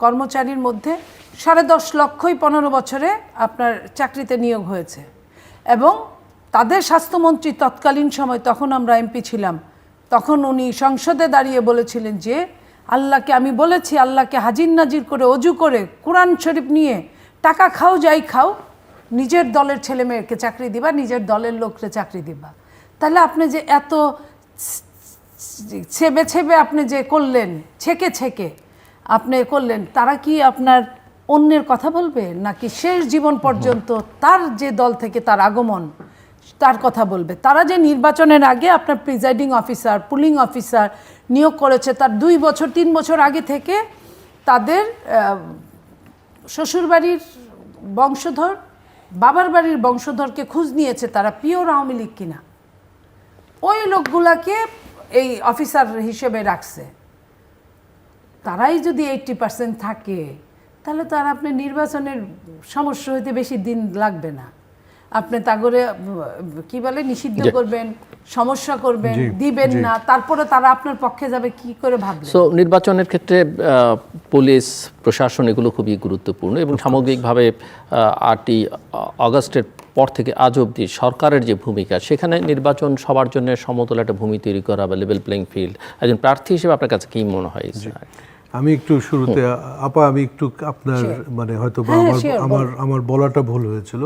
কর্মচারীর মধ্যে 10.5 লক্ষই 15 বছরে আপনার চাকরিতে নিয়োগ হয়েছে। এবং তাদের স্বাস্থ্যমন্ত্রী তৎকালীন সময়, তখন আমরা এমপি ছিলাম, তখন উনি সংসদে দাঁড়িয়ে বলেছিলেন যে আল্লাহকে আমি বলেছি, আল্লাহকে হাজির নাজির করে অজু করে কোরআন শরীফ নিয়ে টাকা খাও যাই খাও, নিজের দলের ছেলে মেয়েকে চাকরি দিবা, নিজের দলের লোককে চাকরি দিবা। তাহলে আপনি যে এত ছেবে ছেবে আপনি যে করলেন, ছেকে ছেকে আপনি করলেন, তারা কি আপনার অন্যের কথা বলবে, নাকি শেষ জীবন পর্যন্ত তার যে দল থেকে তার আগমন তার কথা বলবে? তারা যে নির্বাচনের আগে আপনার প্রিজাইডিং অফিসার, পুলিং অফিসার নিয়োগ করেছে, তার 2 বছর 3 বছর আগে থেকে তাদের শ্বশুরবাড়ির বংশধর, বাবার বাড়ির বংশধরকে খোঁজ নিয়েছে তারা পিওর আওয়ামী লীগ কিনা। ওই লোকগুলাকে এই অফিসার হিসেবে রাখছে। তারাই যদি 80% থাকে, তাহলে তো আর আপনি নির্বাচনের সমস্যা হইতে বেশি দিন লাগবে না। আপনি তা করে কি বলে নিষিদ্ধ করবেন, সমস্যা করবেন, দিবেন না, তারপরে তারা আপনার পক্ষে যাবে, কি করে ভাবলেন?
সো নির্বাচনের ক্ষেত্রে পুলিশ প্রশাসন এগুলো খুবই গুরুত্বপূর্ণ এবং সামগ্রিকভাবে 8ই আগস্টের পর থেকে আজ অবধি সরকারের যে ভূমিকা, সেখানে নির্বাচন সবার জন্য সমতল একটা ভূমি তৈরি করা বা লেভেল প্লেইং ফিল্ড, একজন প্রার্থী হিসেবে আপনার কাছে কী মনে হয়?
আমি একটু শুরুতে আমি একটু আপনার মানে হয়তো আমার বলাটা ভুল হয়েছিল।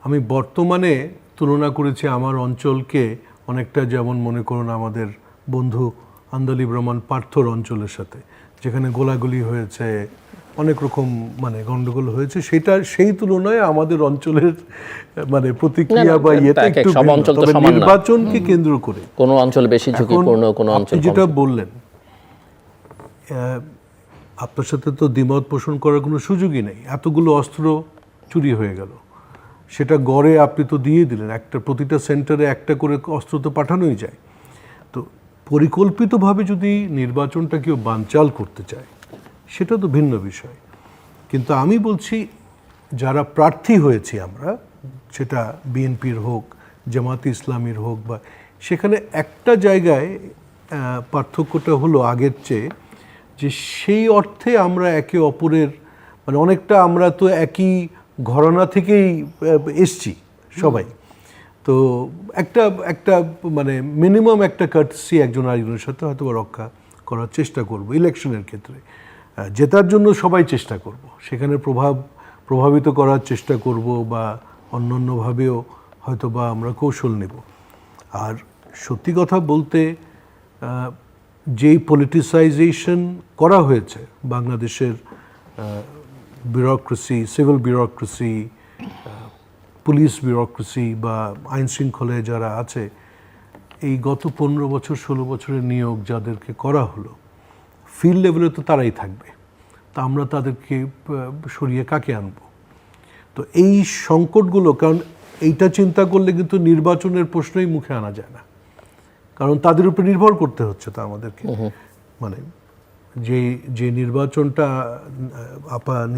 আমি বর্তমানে তুলনা করেছি আমার অঞ্চলকে অনেকটা, যেমন মনে করুন আমাদের বন্ধু আন্দালিব রহমান পার্থর অঞ্চলের সাথে, যেখানে গোলাগুলি হয়েছে, অনেক রকম মানে গন্ডগোল হয়েছে। সেই তুলনায় আমাদের অঞ্চলের মানে প্রতিক্রিয়া বা ইয়েটা একটু নির্বাচনকে কেন্দ্র করে
কোনো অঞ্চল বেশি ঝুঁকিপূর্ণ, কোনো অঞ্চল
যেটা বললেন, আপনার সাথে তো দ্বিমত পোষণ করার কোনো সুযোগই নেই। এতগুলো অস্ত্র চুরি হয়ে গেল, সেটা গড়ে আপনি তো দিয়ে দিলেন, প্রতিটা সেন্টারে একটা করে অস্ত্র তো পাঠানোই যায়। তো পরিকল্পিতভাবে যদি নির্বাচনটা কেউ বানচাল করতে চায়, সেটা তো ভিন্ন বিষয়। কিন্তু আমি বলছি, যারা প্রার্থী হয়েছি আমরা, সেটা বিএনপির হোক, জামাতে ইসলামীর হোক, বা সেখানে একটা জায়গায় পার্থক্যটা হলো আগের চেয়ে, যে সেই অর্থে আমরা একে অপরের মানে অনেকটা, আমরা তো একই ঘরানা থেকেই এসছি সবাই, তো একটা মানে মিনিমাম একটা কার্টসি একজন আরেকজনের সাথে হয়তো রক্ষা করার চেষ্টা করব। ইলেকশনের ক্ষেত্রে জেতার জন্য সবাই চেষ্টা করব, সেখানে প্রভাবিত করার চেষ্টা করব, বা অন্যান্যভাবেও হয়তো বা আমরা কৌশল নেব। আর সত্যি কথা বলতে, যেই পলিটিসাইজেশন করা হয়েছে বাংলাদেশের bureaucracy, civil bureaucracy, police bureaucracy বা আইন শৃঙ্খলায় যারা আছে, এই গত 15 বছর 16 বছরের নিয়োগ যাদেরকে করা হলো, ফিল্ড লেভেলে তো তারাই থাকবে, তা আমরা তাদেরকে সরিয়ে কাকে আনবো? তো এই সংকটগুলো, কারণ এইটা চিন্তা করলে কিন্তু নির্বাচনের প্রশ্নই মুখে আনা যায় না, কারণ তাদের উপর নির্ভর করতে হচ্ছে তো আমাদেরকে। মানে যে নির্বাচনটা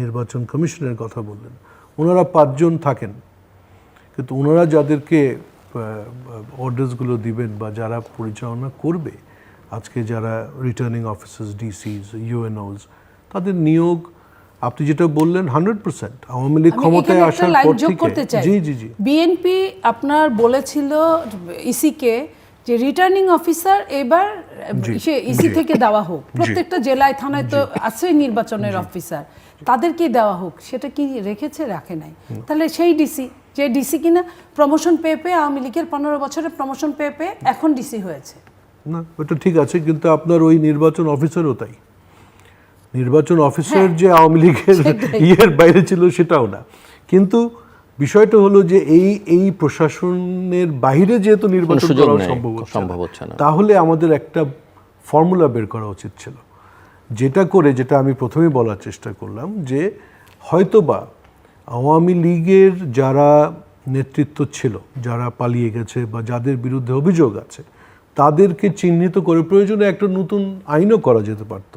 নির্বাচন কমিশনের কথা বললেন, ওনারা 5 জন থাকেন, কিন্তু ওনারা যাদেরকে অর্ডার্সগুলো দিবেন বা যারা পরিচালনা করবে, আজকে যারা রিটার্নিং অফিসার্স, ডিসিস, ইউএনওস, তাদের নিয়োগ আপনি যেটা বললেন 100% আওয়ামী লীগ ক্ষমতায় আসার পর থেকে। জি
বিএনপি আপনার বলেছিল ইসিকে যে রিটার্নিং অফিসার এবার ইসি থেকে দেওয়া হোক, প্রত্যেকটা জেলায় থানায় তো আছে নির্বাচনের অফিসার, তাদেরকেই দেওয়া হোক। সেটা কি রেখেছে? রাখে নাই। তাহলে সেই ডিসি, যে ডিসি কিনা প্রমোশন পেয়ে আওয়ামী লীগের 15 বছরে প্রমোশন পেয়ে এখন ডিসি হয়েছে,
না ওটা ঠিক আছে, কিন্তু আপনার ওই নির্বাচন অফিসারও তাই, নির্বাচন অফিসার যে আওয়ামী লীগের ইয়ের বাইরে ছিল সেটাও না। কিন্তু বিষয়টা হলো যে এই প্রশাসনের বাইরে যেহেতু নির্বাচন
সুযোগ
করা
নেই,
সম্ভব
হচ্ছে না।
তাহলে আমাদের একটা ফর্মুলা বের করা উচিত ছিল, যেটা আমি প্রথমেই বলার চেষ্টা করলাম যে হয়তোবা আওয়ামী লীগের যারা নেতৃত্ব ছিল, যারা পালিয়ে গেছে বা যাদের বিরুদ্ধে অভিযোগ আছে, তাদেরকে চিহ্নিত করে প্রয়োজনে একটা নতুন আইনও করা যেতে পারত,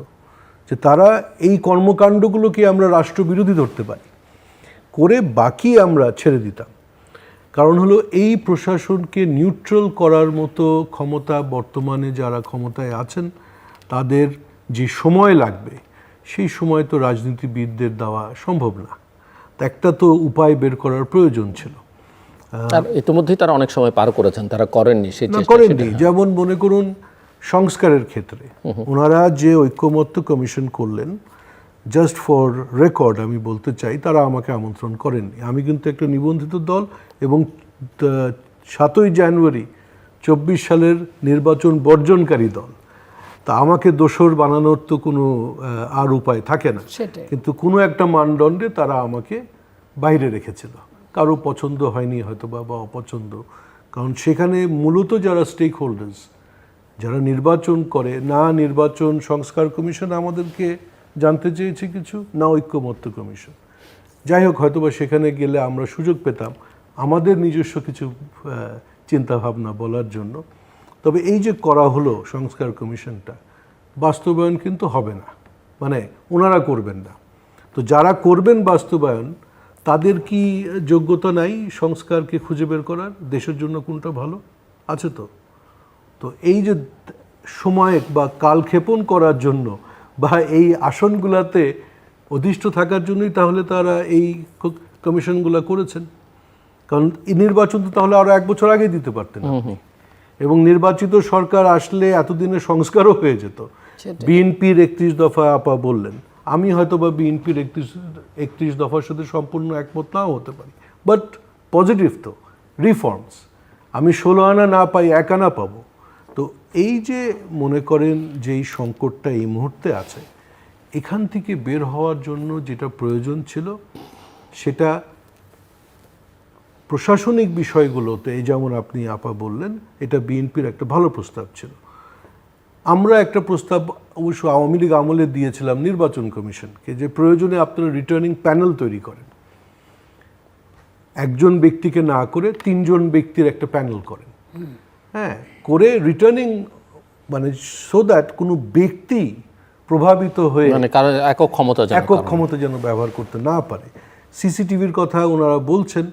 যে তারা এই কর্মকাণ্ডগুলোকে আমরা রাষ্ট্রবিরোধী ধরতে পারি, করে বাকি আমরা ছেড়ে দিতাম। কারণ হলো এই প্রশাসনকে নিউট্রাল করার মতো ক্ষমতা বর্তমানে যারা ক্ষমতায় আছেন তাদের যে সময় লাগবে সেই সময় তো রাজনীতিবিদদের দেওয়া সম্ভব না। তো একটা তো উপায় বের করার প্রয়োজন ছিল।
আর ইতিমধ্যেই তারা অনেক সময় পার করেছেন, তারা করেননি সেই
না,
চেষ্টা।
করেননি। যেমন মনে করুন সংস্কারের ক্ষেত্রে ওনারা যে ঐক্যমত্য কমিশন করলেন, জাস্ট ফর রেকর্ড আমি বলতে চাই, তারা আমাকে আমন্ত্রণ করেননি। আমি কিন্তু একটা নিবন্ধিত দল এবং 7ই জানুয়ারি 24 সালের নির্বাচন বর্জনকারী দল। তা আমাকে দোষর বানানোর তো কোনো আর উপায় থাকে না।
সেটাই।
কিন্তু কোনো একটা মানদণ্ডে তারা আমাকে বাইরে রেখেছিল, কারো পছন্দ হয়নি হয়তো বা অপছন্দ। কারণ সেখানে মূলত যারা স্টেক হোল্ডার্স, যারা নির্বাচন করে, না নির্বাচন সংস্কার কমিশন আমাদেরকে জানতে চেয়েছে কিছু, না ঐক্যমত্য কমিশন। যাই হোক, হয়তোবা সেখানে গেলে আমরা সুযোগ পেতাম আমাদের নিজস্ব কিছু চিন্তাভাবনা বলার জন্য। তবে এই যে করা হলো সংস্কার কমিশনটা, বাস্তবায়ন কিন্তু হবে না, মানে ওনারা করবেন না। তো যারা করবেন বাস্তবায়ন, তাদের কি যোগ্যতা নাই সংস্কারকে খুঁজে বের করার, দেশের জন্য কোনটা ভালো আছে? তো এই যে সময় বা কালক্ষেপণ করার জন্য বা এই আসনগুলাতে অধিষ্ঠ থাকার জন্যই তাহলে তারা এই কমিশনগুলো করেছেন। কারণ এই নির্বাচন তো তাহলে আরো 1 বছর আগে দিতে পারতেন আপনি, এবং নির্বাচিত সরকার আসলে এতদিনে সংস্কারও হয়ে যেত। বিএনপির 31 দফা আপা বললেন, আমি হয়তো বা বিএনপির 31 দফার সাথে সম্পূর্ণ একমত নাও হতে পারি, বাট পজিটিভ তো রিফর্মস। আমি 16 আনা না পাই 1 আনা পাবো। তো এই যে মনে করেন যে এই সংকটটা এই মুহূর্তে আছে, এখান থেকে বের হওয়ার জন্য যেটা প্রয়োজন ছিল সেটা প্রশাসনিক বিষয়গুলোতে, এই যেমন আপনি আপা বললেন, এটা বিএনপির একটা ভালো প্রস্তাব ছিল। আমরা একটা প্রস্তাব অবশ্য আওয়ামী লীগ আমলে দিয়েছিলাম নির্বাচন কমিশনকে, যে প্রয়োজনে আপনারা রিটার্নিং প্যানেল তৈরি করেন, একজন ব্যক্তিকে না করে 3 জন ব্যক্তির একটা প্যানেল করেন, হ্যাঁ, করে রিটার্নিং, মানে সো দ্যাট কোনো ব্যক্তি প্রভাবিত হয়ে
মানে কারো একক ক্ষমতা
যেন ব্যবহার করতে না পারে। সিসিটিভির কথা ওনারা বলছেন,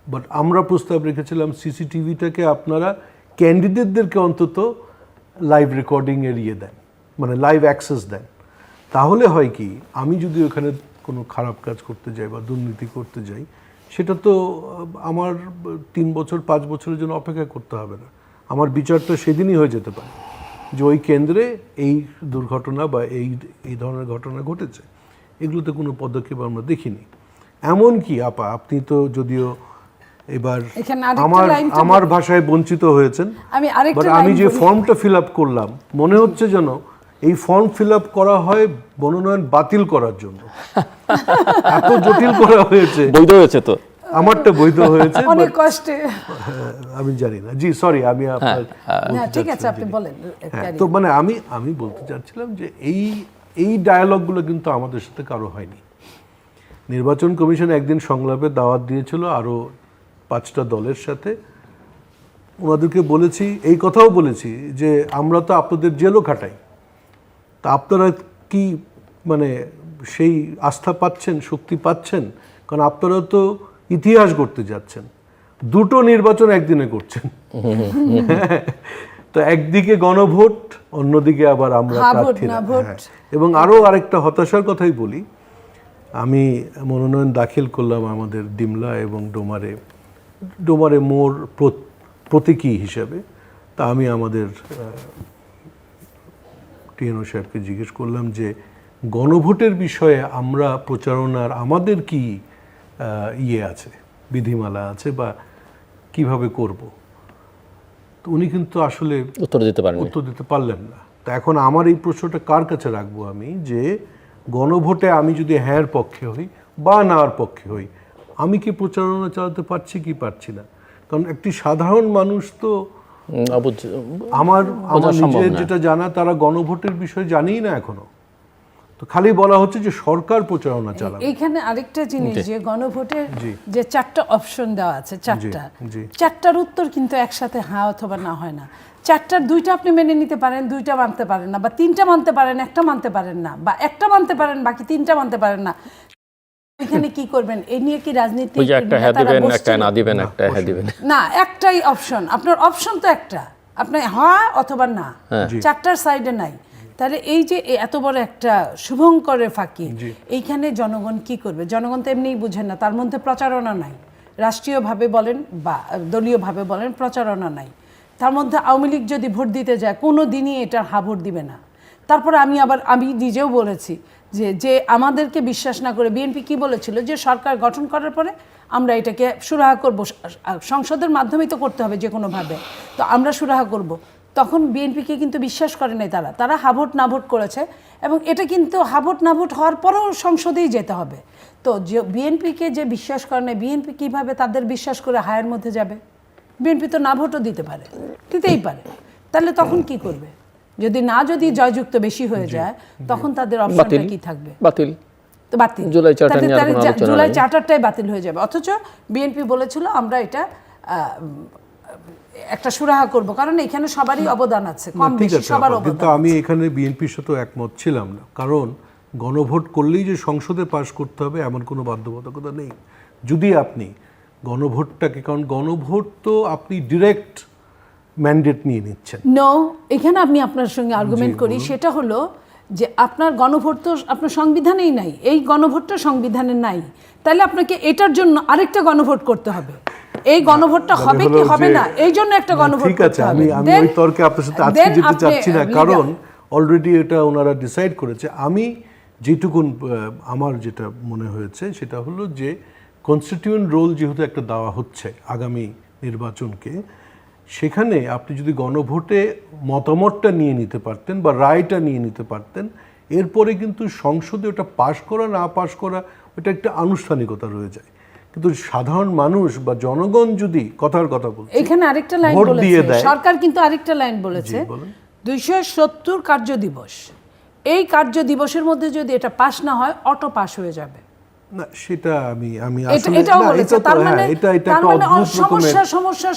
বাট আমরা প্রস্তাব রেখেছিলাম সিসিটিভিটাকে আপনারা ক্যান্ডিডেটদেরকে অন্তত লাইভ রেকর্ডিংয়ের দেন, মানে লাইভ অ্যাক্সেস দেন। তাহলে হয় কি, আমি যদি ওখানে কোনো খারাপ কাজ করতে যাই বা দুর্নীতি করতে যাই, সেটা তো আমার 3 বছর 5 বছরের জন্য অপেক্ষা করতে হবে না। আমার বিচারটা সেদিনই হয়ে যেতে পারে যে ওই কেন্দ্রে এই দুর্ঘটনা বা এই ধরনের ঘটনা ঘটেছে। এগুলোতে কোনো পদক্ষেপ আমরা দেখিনি। এমন কি আপা, আপনি তো যদিও এবার আমার ভাষায় বঞ্চিত হয়েছেন, বাট আমি যে ফর্মটা ফিল আপ করলাম, মনে হচ্ছে যেন এই ফর্ম ফিল আপ করা হয় মনোনয়ন বাতিল করার জন্য। এত জটিল করা হয়েছে।
বৈধ হয়েছে তো?
আমারটা বৈধ হয়েছে
অনেক কষ্টে,
আমি জানি না। জি সরি, আমি আপনার
ঠিক আছে আপনি বলেন।
তো মানে আমি বলতে চাচ্ছিলাম যে এই ডায়ালগগুলো কিন্তু আমাদের সাথে কারো হয়নি। নির্বাচন কমিশন একদিন সংলাপে দাওয়াত দিয়েছিল আরো 5টা দলের সাথে। ওনাদেরকে বলেছি, এই কথাও বলেছি যে আমরা তো আপনাদের জেলও খাটাই, তা আপনারা কি মানে সেই আস্থা পাচ্ছেন, শক্তি পাচ্ছেন? কারণ আপনারা তো ইতিহাস করতে যাচ্ছেন, 2টো নির্বাচন একদিনে করছেন। তো একদিকে গণভোট, অন্যদিকে আবার আমরা প্রার্থীরা। এবং আরও আরেকটা হতাশার কথাই বলি, আমি মনোনয়ন দাখিল করলাম আমাদের ডিমলা এবং ডোমারে মোর প্রতীকী হিসাবে। তা আমি আমাদের টিএনও সাহেবকে জিজ্ঞেস করলাম যে গণভোটের বিষয়ে আমরা প্রচারণার আমাদের কি আছে, বিধিমালা আছে বা কিভাবে করব? তো উনি কিন্তু আসলে উত্তর দিতে পারলেন না। তা এখন আমার এই প্রশ্নটা কার কাছে রাখবো আমি, যে গণভোটে আমি যদি হ্যাঁর পক্ষে হই বা নার পক্ষে হই, আমি কি প্রচারণা চালাতে পারছি কি পারছি না। কারণ একটি সাধারণ মানুষ তো আমার নিজের যেটা জানা, তারা গণভোটের বিষয়ে জানেই না এখনো। তো খালি বলা হচ্ছে যে সরকার প্রচারণা চালাবে।
এইখানে আরেকটা জিনিস, যে গণভোটের যে 4টা অপশন দেওয়া আছে, 4টার উত্তর কিন্তু একসাথে হ্যাঁ অথবা না হয় না। 4টার 2টা আপনি মেনে নিতে পারেন, 2টা মানতে পারেন না, বা 3টা মানতে পারেন, 1টা মানতে পারেন না, বা 1টা মানতে পারেন বাকি 3টা মানতে পারেন না। এখানে কি করবেন? এই নিয়ে কি রাজনীতি?
একটা হ্যাঁ দিবেন, একটা না দিবেন, একটা হ্যাঁ দিবেন
না, একটাই অপশন। আপনার অপশন তো একটা, আপনি হ্যাঁ অথবা না, 4টার সাইডে নাই। তাহলে এই যে এত বড় একটা শুভঙ্করের ফাঁকি, এইখানে জনগণ কি করবে? জনগণ তো এমনিই বুঝেন না, তার মধ্যে প্রচারণা নাই, রাষ্ট্রীয়ভাবে বলেন বা দলীয়ভাবে বলেন, প্রচারণা নাই। তার মধ্যে আওয়ামী লীগ যদি ভোট দিতে যায়, কোনো দিনই এটার হা ভোট দিবে না। তারপরে আমি নিজেও বলেছি যে আমাদেরকে বিশ্বাস না করে বিএনপি কি বলেছিল, যে সরকার গঠন করার পরে আমরা এটাকে সুরাহা করব, সংসদের মাধ্যমেই তো করতে হবে যে কোনোভাবে, তো আমরা সুরাহা করব। তখন বিএনপিকে কিন্তু বিশ্বাস করে নাই তারা হাভোট না ভোট করেছে, এবং এটা কিন্তু হাভোট না ভোট হওয়ার পরেও সংসদেই যেতে হবে। তো যে বিএনপিকে যে বিশ্বাস করে নাই, বিএনপি কিভাবে তাদের বিশ্বাস করে হায়ের মধ্যে যাবে? বিএনপি তো না ভোটও দিতেই পারে। তাহলে তখন কি করবে? যদি জয়যুক্ত বেশি হয়ে যায়, তখন তাদের অপশনটা কি থাকবে?
বাতিল।
জুলাই চার্টারটাই বাতিল হয়ে যাবে। অথচ বিএনপি বলেছিল আমরা এটা একটা সুরাহা করব, কারণ এখানে সবারই অবদান আছে, কম বেশি সবার অবদান।
কিন্তু আমি এখানে বিএনপির সাথে একমত ছিলাম না, কারণ গণভোট করলেই যে সংসদে পাশ করতে হবে এমন কোনো বাধ্যবাধকতা নেই। যদি আপনি গণভোটটাকে, কারণ গণভোট তো আপনি ডিরেক্ট ম্যান্ডেট নিয়ে নিচ্ছেন।
নো, এখানে আমি আপনার সঙ্গে আর্গুমেন্ট করি, সেটা হলো যে আপনার গণভোট তো আপনার সংবিধানেই নাই, এই গণভোটটা সংবিধানে নাই, তাহলে আপনাকে এটার জন্য আরেকটা গণভোট করতে হবে। এই গণভোটটা হবে কি হবে না, এই জন্য একটা গণভোট করতে হবে।
আমি ওই তর্কে আপনার সাথে আজকে যেতে চাচ্ছি না, কারণ অলরেডি এটা ওনারা ডিসাইড করেছে। আমি যেটুকুন আমার যেটা মনে হয়েছে সেটা হলো যে কনস্টিটিউয়েন্ট রোল যেহেতু একটা দেওয়া হচ্ছে আগামী নির্বাচনকে, সেখানে আপনি যদি গণভোটে মতামতটা নিয়ে নিতে পারতেন বা রায়টা নিয়ে নিতে পারতেন, এরপরে কিন্তু সংসদে ওটা পাশ করা না পাশ করা ওটা একটা আনুষ্ঠানিকতা রয়ে যায়। কিন্তু সাধারণ মানুষ বা জনগণ যদি কথার কথা বলছে,
এখানে আরেকটা লাইন বলেছে সরকার, কিন্তু আরেকটা লাইন বলেছে 270 কার্য দিবস, এই কার্য দিবসের মধ্যে যদি এটা পাস না হয় অটো পাস হয়ে যাবে।
না, সেটা আমি আসলে
এটাও বলেছে, তার মানে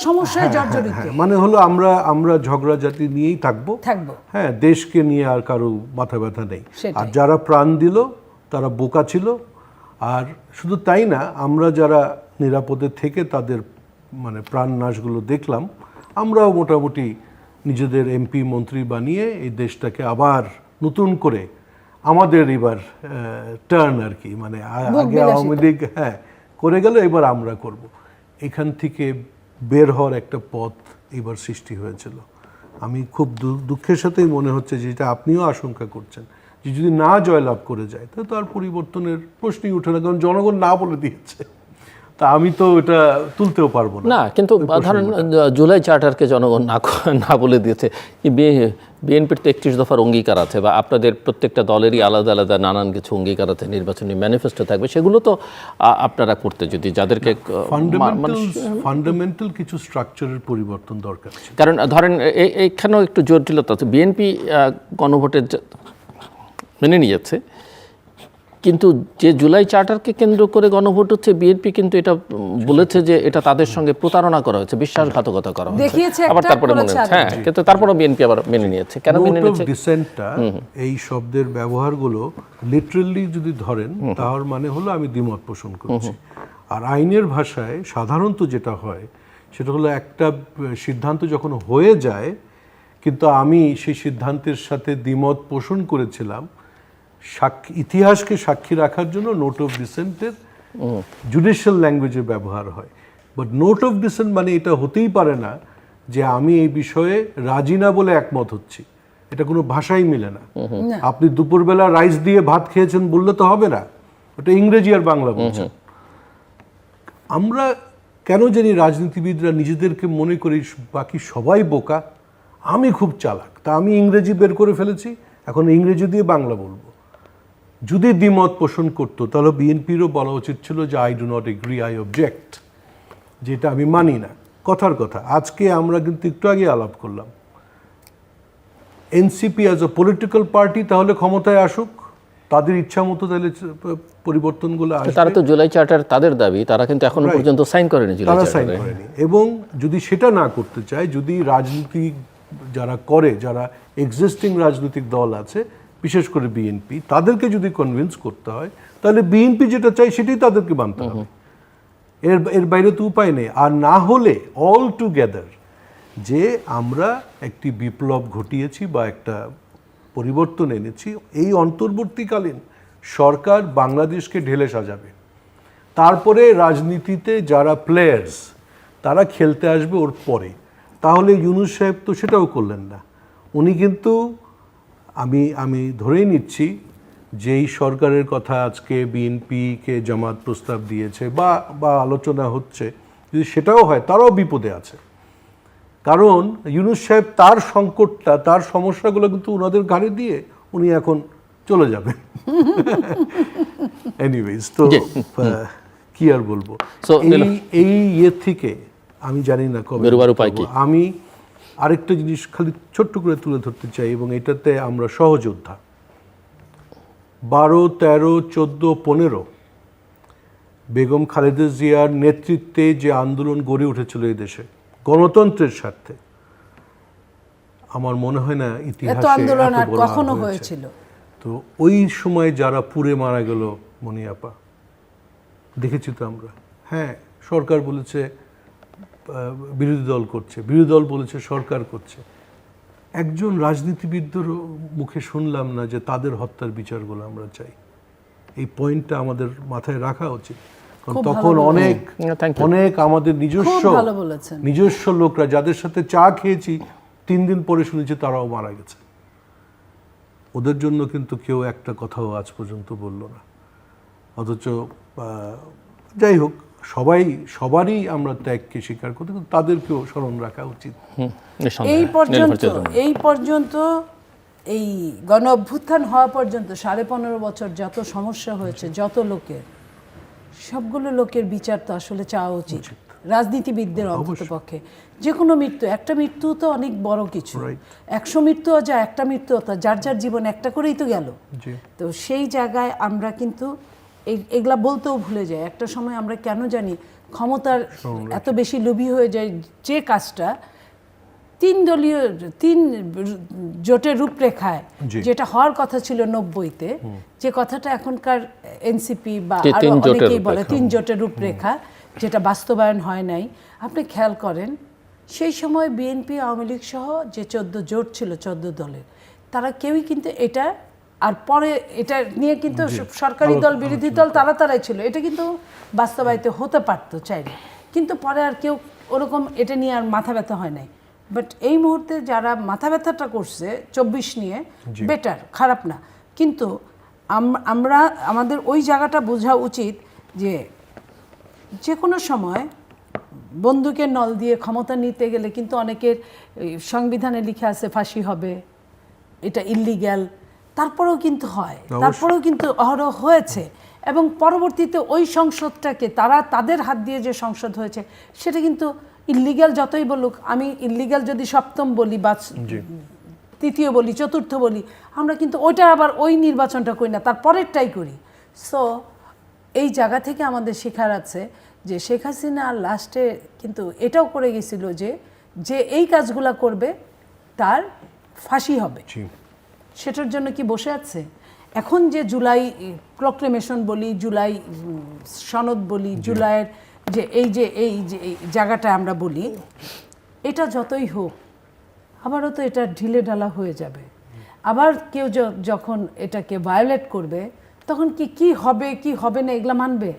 সমস্যায় জর্জরিত।
মানে হলো আমরা ঝগড়াঝাটি নিয়েই থাকবো। হ্যাঁ, দেশকে নিয়ে আর কারো মাথা ব্যথা নেই। আর যারা প্রাণ দিল তারা বোকা ছিল। আর শুধু তাই না, আমরা যারা নিরাপদে থেকে তাদের মানে প্রাণ নাশগুলো দেখলাম, আমরাও মোটামুটি নিজেদের এমপি মন্ত্রী বানিয়ে এই দেশটাকে আবার নতুন করে আমাদের এবার টার্ন আর কি, মানে আগে আওয়ামী লীগ করে গেল, এবার আমরা করব। এখান থেকে বের হওয়ার একটা পথ এবার সৃষ্টি হয়েছিল। আমি খুব দুঃখের সাথেই মনে হচ্ছে, যেটা আপনিও আশঙ্কা করছেন, যে যদি না জয়লাভ করে যায় তাহলে তো আর পরিবর্তনের প্রশ্নই ওঠে না, কারণ জনগণ না বলে দিয়েছে। তা আমি তো এটা তুলতেও পারবো না।
কিন্তু ধরেন জুলাই চার্টারকে জনগণ না বলে দিয়েছে, বিএনপির তো 31 দফার অঙ্গীকার আছে, বা আপনাদের প্রত্যেকটা দলেরই আলাদা আলাদা নানান কিছু অঙ্গীকার আছে, নির্বাচনী ম্যানিফেস্টো থাকবে, সেগুলো তো আপনারা করতে যদি যাদেরকে
ফান্ডামেন্টাল কিছু স্ট্রাকচারের পরিবর্তন দরকার।
কারণ ধরেন এইখানেও একটু জটিলতা আছে, বিএনপি গণভোটের মেনে নিয়েছে, কিন্তু যে জুলাই চার্টারকে কেন্দ্র করে গণভোট হচ্ছে, বিএনপি কিন্তু এটা বলেছে যে এটা তাদের সঙ্গে প্রতারণা করা হয়েছে, বিশ্বাসঘাতকতা করা হয়েছে। আবার তারপরে মনে হচ্ছে কিন্তু তারপরও বিএনপি আবার মেনে নিয়েছে। কেন মেনে নিয়েছে?
ডিসেন্টটা, এই শব্দের ব্যবহারগুলো লিটারালি যদি ধরেন, তার মানে হলো আমি দ্বিমত পোষণ করছি। আর আইনের ভাষায় সাধারণত যেটা হয় সেটা হলো একটা সিদ্ধান্ত যখন হয়ে যায়, কিন্তু আমি সেই সিদ্ধান্তের সাথে দ্বিমত পোষণ করেছিলাম, ইতিহাসকে সাক্ষী রাখার জন্য নোট অফ ডিসেন্টের জুডিশিয়াল ল্যাঙ্গুয়েজের ব্যবহার হয়। বাট নোট অফ ডিসেন্ট মানে এটা হতেই পারে না যে আমি এই বিষয়ে রাজি না বলে একমত হচ্ছি, এটা কোনো ভাষাই মিলে না। আপনি দুপুরবেলা রাইস দিয়ে ভাত খেয়েছেন বললে তো হবে না, ওটা ইংরেজি আর বাংলা বলছেন। আমরা কেন জানি রাজনীতিবিদরা নিজেদেরকে মনে করি বাকি সবাই বোকা, আমি খুব চালাক, তা আমি ইংরেজি বের করে ফেলেছি, এখন ইংরেজি দিয়ে বাংলা বলবো। যদি দ্বিমত পোষণ করতো তাহলে বিএনপিরও বলা উচিত ছিল যে I do not agree, I object, যেটা আমি মানি না। কথার কথা, আজকে আমরা কিন্তু একটু আগে আলাপ করলাম, NCP as a political party তাহলে ক্ষমতায় আসুক, তাদের ইচ্ছা মতো তাহলে পরিবর্তনগুলো আসবে।
তারা তো জুলাই চার্টার তাদের দাবি, তারা কিন্তু এখনো পর্যন্ত সাইন করেনি জুলাই
তারা সাইন
চার্টারে।
করেনি। এবং যদি সেটা না করতে চায়, যদি রাজনীতি যারা করে, যারা এক্সিস্টিং রাজনৈতিক দল আছে, বিশেষ করে বিএনপি, তাদেরকে যদি কনভিন্স করতে হয়, তাহলে বিএনপি যেটা চাই সেটাই তাদেরকে মানতে হবে। এর বাইরে তো উপায় নেই। আর না হলে অল টুগেদার যে আমরা একটি বিপ্লব ঘটিয়েছি বা একটা পরিবর্তন এনেছি, এই অন্তর্বর্তীকালীন সরকার বাংলাদেশকে ঢেলে সাজাবে, তারপরে রাজনীতিতে যারা প্লেয়ার্স তারা খেলতে আসবে ওর পরে। তাহলে ইউনূস সাহেব তো সেটাও করলেন না। উনি কিন্তু আমি ধরেই নিচ্ছি যেই সরকারের কথা আজকে বিএনপিকে জামাত প্রস্তাব দিয়েছে বা আলোচনা হচ্ছে, যদি সেটাও হয় তারাও বিপদে আছে। কারণ ইউনূস সাহেব তার সংকটটা, তার সমস্যাগুলো কিন্তু ওনাদের ঘাড়ে দিয়ে উনি এখন চলে যাবেন। এনিওয়েজ, তো কি আর বলবো, এই ইয়ে থেকে আমি জানি না কবে
বেরোবার উপায় কি।
আমি আরেকটা জিনিস খালি ছোট্ট করে তুলে ধরতে চাই, এবং এটাতে আমরা সহযোদ্ধা। 12, 13, 14, 15 বেগম খালেদা জিয়ার নেতৃত্বে যে আন্দোলন গড়ে উঠেছিল এই দেশে গণতন্ত্রের স্বার্থে, আমার মনে হয় না ইতিহাসে
এত আন্দোলন
এত
আর
বড়
কখনো
হয়েছে।
হয়েছিল।
তো ওই সময় যারা পুড়ে মারা গেল, মনি আপা, দেখেছি তো আমরা। হ্যাঁ, সরকার বলেছে বিরোধী দল করছে, বিরোধী দল বলেছে সরকার করছে। একজন রাজনীতিবিদদের মুখে শুনলাম না যে তাদের হত্যার বিচারগুলো আমরা চাই। এই পয়েন্টটা আমাদের মাথায় রাখা উচিত। কারণ
খুব
তখন
ভালো
অনেক আমাদের
খুব ভালো বলেছেন।
নিজস্ব লোকরা যাদের সাথে চা খেয়েছি 3 দিন পরে শুনেছি তারাও মারা গেছে। ওদের জন্য কিন্তু কেউ একটা কথাও আজ পর্যন্ত বলল না। অথচ যাই হোক, সবারই আমরা ত্যাগকে স্বীকার করতে, কিন্তু তাদেরকেও স্মরণ রাখা উচিত।
এই পর্যন্ত এই গণ অভ্যুত্থান হওয়া পর্যন্ত 15.5 বছর যত সমস্যা হয়েছে, যত লোকের, সবগুলো লোকের বিচার তো আসলে চাওয়া উচিত রাজনীতিবিদদের অন্ততপক্ষে। যে কোনো মৃত্যু, একটা মৃত্যু তো অনেক বড় কিছু, 100 মৃত্যু যা, একটা মৃত্যু যার যার জীবন একটা করেই তো গেল। তো সেই জায়গায় আমরা কিন্তু এগুলা বলতেও ভুলে যাই। একটা সময় আমরা কেন জানি ক্ষমতার এত বেশি লোভী হয়ে যায়, যে কাজটা 3 জোটের রূপরেখায় যেটা হওয়ার কথা ছিল 90-তে, যে কথাটা এখনকার এনসিপি বা আরো অনেকেই বলে 3 জোটের রূপরেখা, যেটা বাস্তবায়ন হয় নাই। আপনি খেয়াল করেন সেই সময় বিএনপি, আওয়ামী লীগ সহ যে 14 জোট ছিল, 14 দলের, তারা কেউই কিন্তু এটা, আর পরে এটা নিয়ে কিন্তু সরকারি দল, বিরোধী দল তারাই ছিল, এটা কিন্তু বাস্তবায়িত হতে পারতো চাইলে, কিন্তু পরে আর কেউ ওরকম এটা নিয়ে আর মাথা ব্যথা হয় নাই। বাট এই মুহূর্তে যারা মাথা ব্যথাটা করছে 24 নিয়ে, বেটার, খারাপ না, কিন্তু আমাদের ওই জায়গাটা বোঝা উচিত যে কোনো সময় বন্দুকের নল দিয়ে ক্ষমতা নিতে গেলে কিন্তু অনেকের সংবিধানে লিখে আছে ফাঁসি হবে, এটা ইল্লিগ্যাল, তারপরেও কিন্তু হয়, তারপরেও কিন্তু অহরহ হয়েছে। এবং পরবর্তীতে ওই সংসদটাকে তাদের হাত দিয়ে যে সংসদ হয়েছে সেটা কিন্তু ইল্লিগ্যাল যতই বলুক, আমি ইল্লিগ্যাল যদি 7ম বলি বা 3য় বলি, 4র্থ বলি, আমরা কিন্তু ওইটা আবার ওই নির্বাচনটা করি না, তার পরেরটাই করি। সো এই জায়গা থেকে আমাদের শেখার আছে যে শেখ হাসিনা লাস্টে কিন্তু এটাও করে গেছিল যে এই কাজগুলা করবে তার ফাঁসি হবে। সেটার জন্য কি বসে আছে? এখন যে জুলাই প্রক্লেমেশন বলি, জুলাই সনদ বলি, জুলাইয়ের এই জায়গাটা আমরা বলি, এটা যতই হোক আবারও তো এটা ঢিলে ঢালা হয়ে যাবে। আবার কেউ যখন এটাকে ভায়োলেট করবে তখন কি হবে কি হবে না এগুলা মানবে?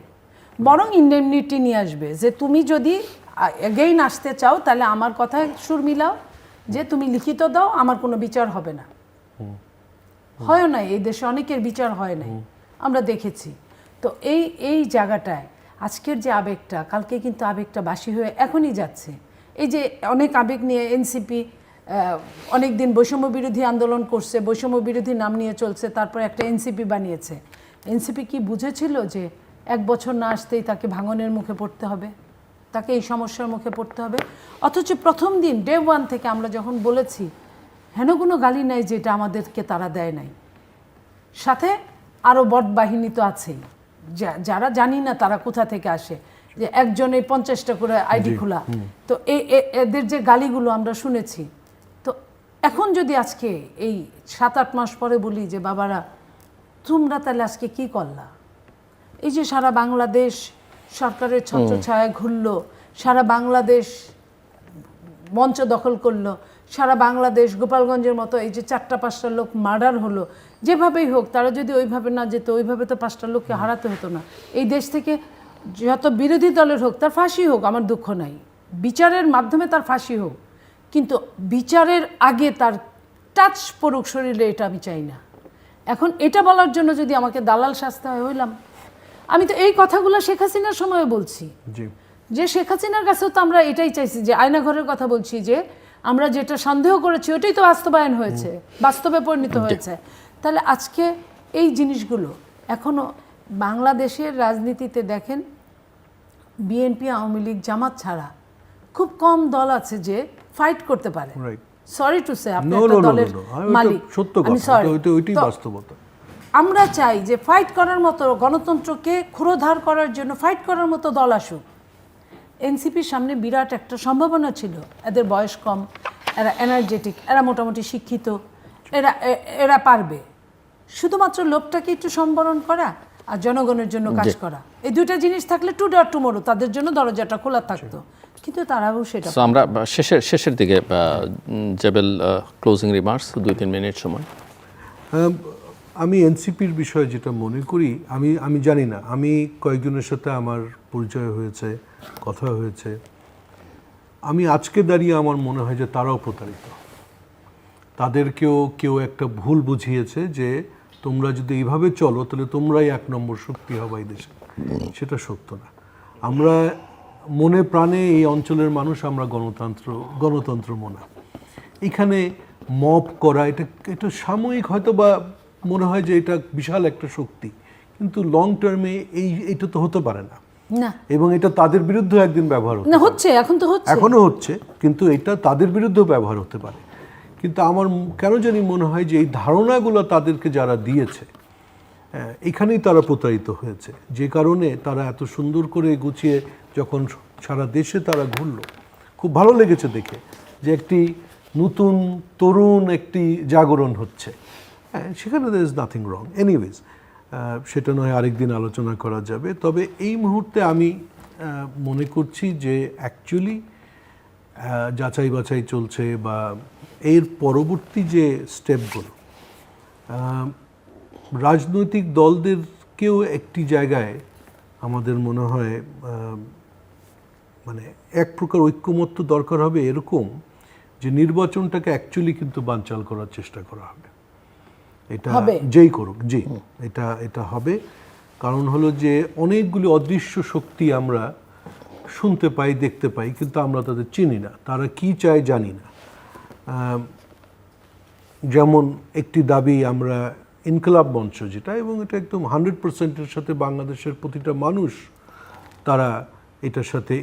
বরং ইন্ডেমনিটি নিয়ে আসবে যে তুমি যদি এগেইন আসতে চাও তাহলে আমার কথায় সুর মিলাও, যে তুমি লিখিত দাও, আমার কোনো বিচার হবে না। হয় নাই, এই দেশে অনেকের বিচার হয় নাই, আমরা দেখেছি। তো এই জায়গাটায় আজকের যে আবেগটা, কালকে কিন্তু আবেগটা বাসি হয়ে এখনই যাচ্ছে। এই যে অনেক আবেগ নিয়ে এনসিপি অনেক দিন বৈষম্য বিরোধী আন্দোলন করছে, বৈষম্য বিরোধী নাম নিয়ে চলছে, তারপর একটা এনসিপি বানিয়েছে। এনসিপি কি বুঝেছিল যে 1 বছর না আসতেই তাকে ভাঙনের মুখে পড়তে হবে, তাকে এই সমস্যার মুখে পড়তে হবে? অথচ প্রথম দিন ডে 1 থেকে আমরা যখন বলেছি হেন কোনো গালি নাই যেটা আমাদেরকে তারা দেয় নাই, সাথে আরও বট বাহিনী তো আছেই, যারা জানি না তারা কোথা থেকে আসে, যে একজনে 50টা করে আইডি খোলা, তো এদের যে গালিগুলো আমরা শুনেছি। তো এখন যদি আজকে এই 7-8 মাস পরে বলি যে বাবারা তোমরা তাহলে আজকে কি করলা, এই যে সারা বাংলাদেশ সরকারের ছত্রছায়ায় ঘুরলো, সারা বাংলাদেশ মঞ্চ দখল করলো, সারা বাংলাদেশ গোপালগঞ্জের মতো এই যে 4টা-5টা লোক মার্ডার হলো, যেভাবেই হোক তারা যদি ওইভাবে না যেত, ওইভাবে তো 5টা লোককে হারাতে হতো না। এই দেশ থেকে যত বিরোধী দলের হোক তার ফাঁসি হোক, আমার দুঃখ নাই, বিচারের মাধ্যমে তার ফাঁসি হোক, কিন্তু বিচারের আগে তার টাচ পড়ুক শরীরে, এটা আমি চাই না। এখন এটা বলার জন্য যদি আমাকে দালাল শাস্তি হয়, হইলাম। আমি তো এই কথাগুলো শেখ হাসিনার সময় বলছি, যে শেখ হাসিনার কাছেও তো আমরা এটাই চাইছি, যে আয়নাঘরের কথা বলছি, যে আমরা যেটা সন্দেহ করেছি ওটাই তো বাস্তবায়ন হয়েছে, বাস্তবে পরিণত হয়েছে। তাহলে আজকে এই জিনিসগুলো এখনো বাংলাদেশের রাজনীতিতে দেখেন, বিএনপি, আওয়ামী লীগ, জামাত ছাড়া খুব কম দল আছে যে ফাইট করতে পারে। সরি টু সে, আপনি একটা দলের মালিক, আমি সরি, ওইটাই বাস্তবতা। আমরা চাই যে ফাইট করার মতো, গণতন্ত্রকে ক্ষুরোধার করার জন্য ফাইট করার মতো দল আসুক। এনসিপির সামনে বিরাট একটা সম্ভাবনা ছিল, এদের বয়স কম, এরা এনার্জেটিক, এরা মোটামুটি শিক্ষিত, এরা পারবে। শুধুমাত্র লোকটাকে একটু সম্বরণ করা আর জনগণের জন্য কাজ করা, এই দুইটা জিনিস থাকলে টুডে আর টুমোরো তাদের জন্য দরজাটা খোলা থাকতো, কিন্তু তারাও সেটা।
আমরা শেষের দিকে জেবেল, ক্লোজিং রিমার্কস, 2-3 মিনিট সময়।
আমি এনসিপির বিষয়ে যেটা মনে করি, আমি জানি না, আমি কয়েকজনের সাথে আমার পরিচয় হয়েছে, কথা হয়েছে, আমি আজকে দাঁড়িয়ে আমার মনে হয় যে তারাও প্রতারিত। তাদেরকেও কেউ একটা ভুল বুঝিয়েছে যে তোমরা যদি এইভাবে চলো তাহলে তোমরাই 1 নম্বর শক্তি হবে এই দেশে। সেটা সত্য না। আমরা মনে প্রাণে এই অঞ্চলের মানুষ, আমরা গণতন্ত্র মনা। এখানে মব করা এটা সাময়িক হয়তো বা মনে হয় যে এটা বিশাল একটা শক্তি, কিন্তু লং টার্মে এইটা তো হতে পারে না, এবং এটা তাদের বিরুদ্ধে একদিন ব্যবহার হচ্ছে, এখনো হচ্ছে, কিন্তু এটা তাদের বিরুদ্ধেও ব্যবহার হতে পারে। কিন্তু আমার কেন জানি মনে হয় যে এই ধারণাগুলো তাদেরকে যারা দিয়েছে, এখানেই তারা প্রতারিত হয়েছে, যে কারণে তারা এত সুন্দর করে গুছিয়ে যখন সারা দেশে তারা ঘুরলো, খুব ভালো লেগেছে দেখে যে একটি নতুন তরুণ একটি জাগরণ হচ্ছে। সেখানে there is nothing wrong anyways, সেটা নয় আরেকদিন আলোচনা করা যাবে। তবে এই মুহূর্তে আমি মনে করছি যে অ্যাকচুয়ালি যাচাই বাছাই চলছে, বা এর পরবর্তী যে স্টেপগুলো, রাজনৈতিক দলদেরকেও একটি জায়গায় আমাদের মনে হয় মানে এক প্রকার ঐক্যমত্য দরকার হবে, এরকম যে নির্বাচনটাকে অ্যাকচুয়ালি কিন্তু বানচাল করার চেষ্টা করা হবে। এটা যেই করুক, জি, এটা হবে। কারণ হলো যে অনেকগুলি অদৃশ্য শক্তি আমরা শুনতে পাই, দেখতে পাই, কিন্তু আমরা তাদের চিনি না, তারা কি চায় জানি না। যেমন একটি দাবি আমরা ইনকলাব মঞ্চ যেটা, এবং এটা একদম 100%-এর সাথে বাংলাদেশের প্রতিটা মানুষ তারা এটার সাথে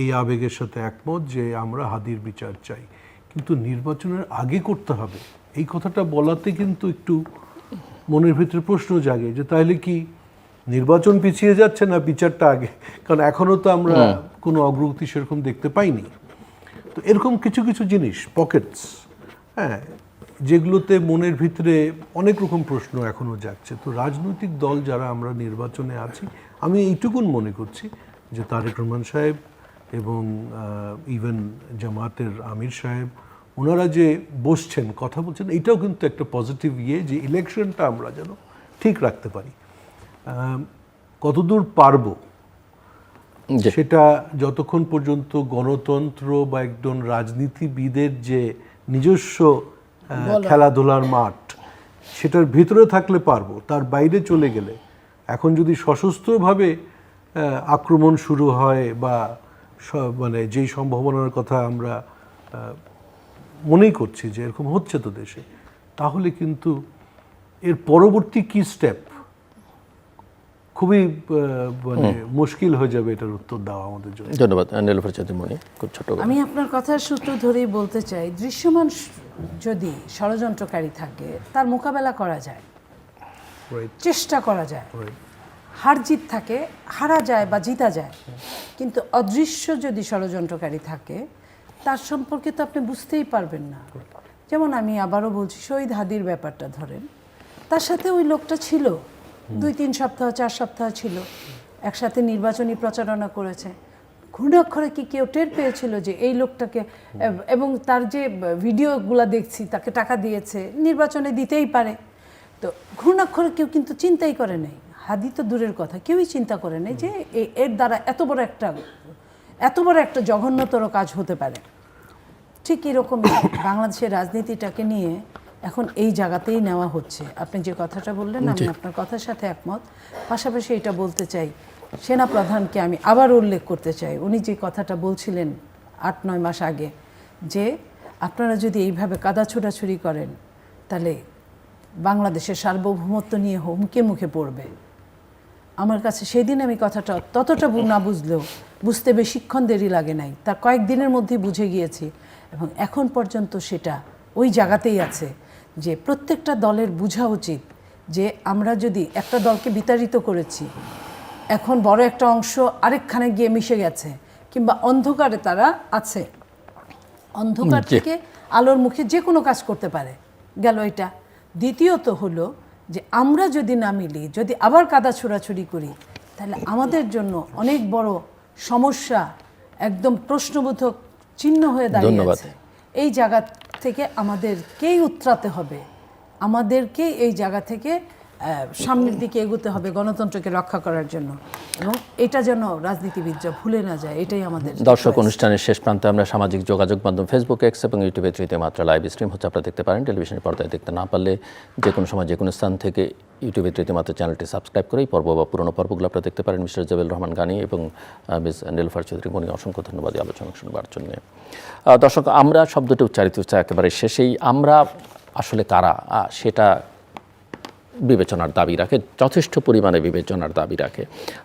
এই আবেগের সাথে একমত যে আমরা হাদির বিচার চাই, কিন্তু নির্বাচনের আগে করতে হবে, এই কথাটা বলাতে কিন্তু একটু মনের ভিতরে প্রশ্ন জাগে যে তাহলে কি নির্বাচন পিছিয়ে যাচ্ছে না বিচারটা আগে? কারণ এখনও তো আমরা কোনো অগ্রগতি সেরকম দেখতে পাইনি। তো এরকম কিছু কিছু জিনিস, পকেটস, যেগুলোতে মনের ভিতরে অনেক রকম প্রশ্ন এখনও যাচ্ছে। তো রাজনৈতিক দল যারা আমরা নির্বাচনে আছি, আমি এইটুকুন মনে করছি যে তারেক রহমান সাহেব এবং ইভেন জামাতের আমির সাহেব, ওনারা যে বসছেন, কথা বলছেন, এটাও কিন্তু একটা পজিটিভ যে ইলেকশনটা আমরা যেন ঠিক রাখতে পারি। কতদূর পারবো সেটা যতক্ষণ পর্যন্ত গণতন্ত্র বা একজন রাজনীতিবিদের যে নিজস্ব খেলাধুলার মাঠ, সেটার ভিতরে থাকলে পারবো, তার বাইরে চলে গেলে, এখন যদি সশস্ত্রভাবে আক্রমণ শুরু হয় বা মানে যেই সম্ভাবনার কথা আমরা মনেই করছি যে এরকম হচ্ছে তো দেশে, তাহলে কিন্তু এর পরবর্তী কি স্টেপ খুবই মানে মুশকিল হয়ে যাবে এটার উত্তর দেওয়া আমাদের জন্য।
ধন্যবাদ নীলুফার চৌধুরী মনি, খুব ছোট করে।
আমি আপনার কথার সূত্র ধরেই বলতে চাই, দৃশ্যমান যদি ষড়যন্ত্রকারী থাকে তার মোকাবেলা করা যায়,
Right.
চেষ্টা করা যায়,
Right.
হার জিত থাকে, হারা যায় বা জিতা যায়, কিন্তু অদৃশ্য যদি ষড়যন্ত্রকারী থাকে তার সম্পর্কে তো আপনি বুঝতেই পারবেন না। যেমন আমি আবারও বলছি, শহীদ হাদির ব্যাপারটা ধরেন, তার সাথে ওই লোকটা ছিল 2-3 সপ্তাহ 4 সপ্তাহ ছিল, একসাথে নির্বাচনী প্রচারণা করেছে। ঘূর্ণাক্ষরে কি কেউ টের পেয়েছিল যে এই লোকটাকে, এবং তার যে ভিডিওগুলো দেখছি তাকে টাকা দিয়েছে, নির্বাচনে দিতেই পারে, তো ঘূর্ণাক্ষরে কেউ কিন্তু চিন্তাই করে নাই। হাদি তো দূরের কথা, কেউই চিন্তা করে নাই যে এর দ্বারা এত বড় একটা জঘন্যতর কাজ হতে পারে। ঠিক এরকম বাংলাদেশের রাজনীতিটাকে নিয়ে এখন এই জায়গাতেই নেওয়া হচ্ছে। আপনি যে কথাটা বললেন আমি আপনার কথার সাথে একমত। পাশাপাশি এটা বলতে চাই, সেনাপ্রধানকে আমি আবার উল্লেখ করতে চাই, উনি যে কথাটা বলছিলেন 8-9 মাস আগে, যে আপনারা যদি এইভাবে কাদা ছোড়াছুড়ি করেন তাহলে বাংলাদেশের সার্বভৌমত্ব নিয়ে হুমকি মুখে পড়বে। আমার কাছে সেদিন আমি কথাটা ততটা না বুঝলেও বুঝতে বেশিক্ষণ দেরি লাগে নাই, তার কয়েকদিনের মধ্যেই বুঝে গিয়েছি, এবং এখন পর্যন্ত সেটা ওই জায়গাতেই আছে যে প্রত্যেকটা দলের বোঝা উচিত যে আমরা যদি একটা দলকে বিতাড়িত করেছি, এখন বড় একটা অংশ আরেকখানে গিয়ে মিশে গেছে, কিংবা অন্ধকারে তারা আছে, অন্ধকার থেকে আলোর মুখে যে কোনো কাজ করতে পারে, গেল এটা। দ্বিতীয়ত হলো যে আমরা যদি না মিলি, যদি আবার কাদা ছোড়াছুড়ি করি, তাহলে আমাদের জন্য অনেক বড় সমস্যা, একদম প্রশ্নবোধক চিহ্ন হয়ে দাঁড়িয়ে আছে। এই জায়গা থেকে আমাদেরকেই উতরাতে হবে, আমাদেরকেই এই জায়গা থেকে সামনের দিকে এগোতে হবে গণতন্ত্রকে রক্ষা করার জন্য, এবং এটা যেন রাজনীতিবিদরা ভুলে না যায়, এটাই আমাদের।
দর্শক, অনুষ্ঠানের শেষ প্রান্তে আমরা সামাজিক যোগাযোগ মাধ্যম ফেসবুক, এক্স এবং ইউটিউবে তৃতীয় মাত্রা লাইভ স্ট্রিম হচ্ছে, আপনারা দেখতে পারেন। টেলিভিশনের পর্দায় দেখতে না পারলে যে কোনো সময় যে কোনো স্থান থেকে ইউটিউবে তৃতীয় মাত্রা চ্যানেলটি সাবস্ক্রাইব করে এই পর্ব বা পুরনো পর্বগুলো আপনারা দেখতে পারেন। মিস্টার জেবেল রহমান গানি এবং মিস নীলুফার চৌধুরী মনি, অসংখ্য ধন্যবাদ এই আলোচনা শুনবার জন্য। দর্শক, আমরা শব্দটি উচ্চারিত হচ্ছে একেবারে শেষেই, আমরা আসলে কারা সেটা বিবেচনার দাবি রাখে, যথেষ্ট পরিমাণে বিবেচনার দাবি রাখে।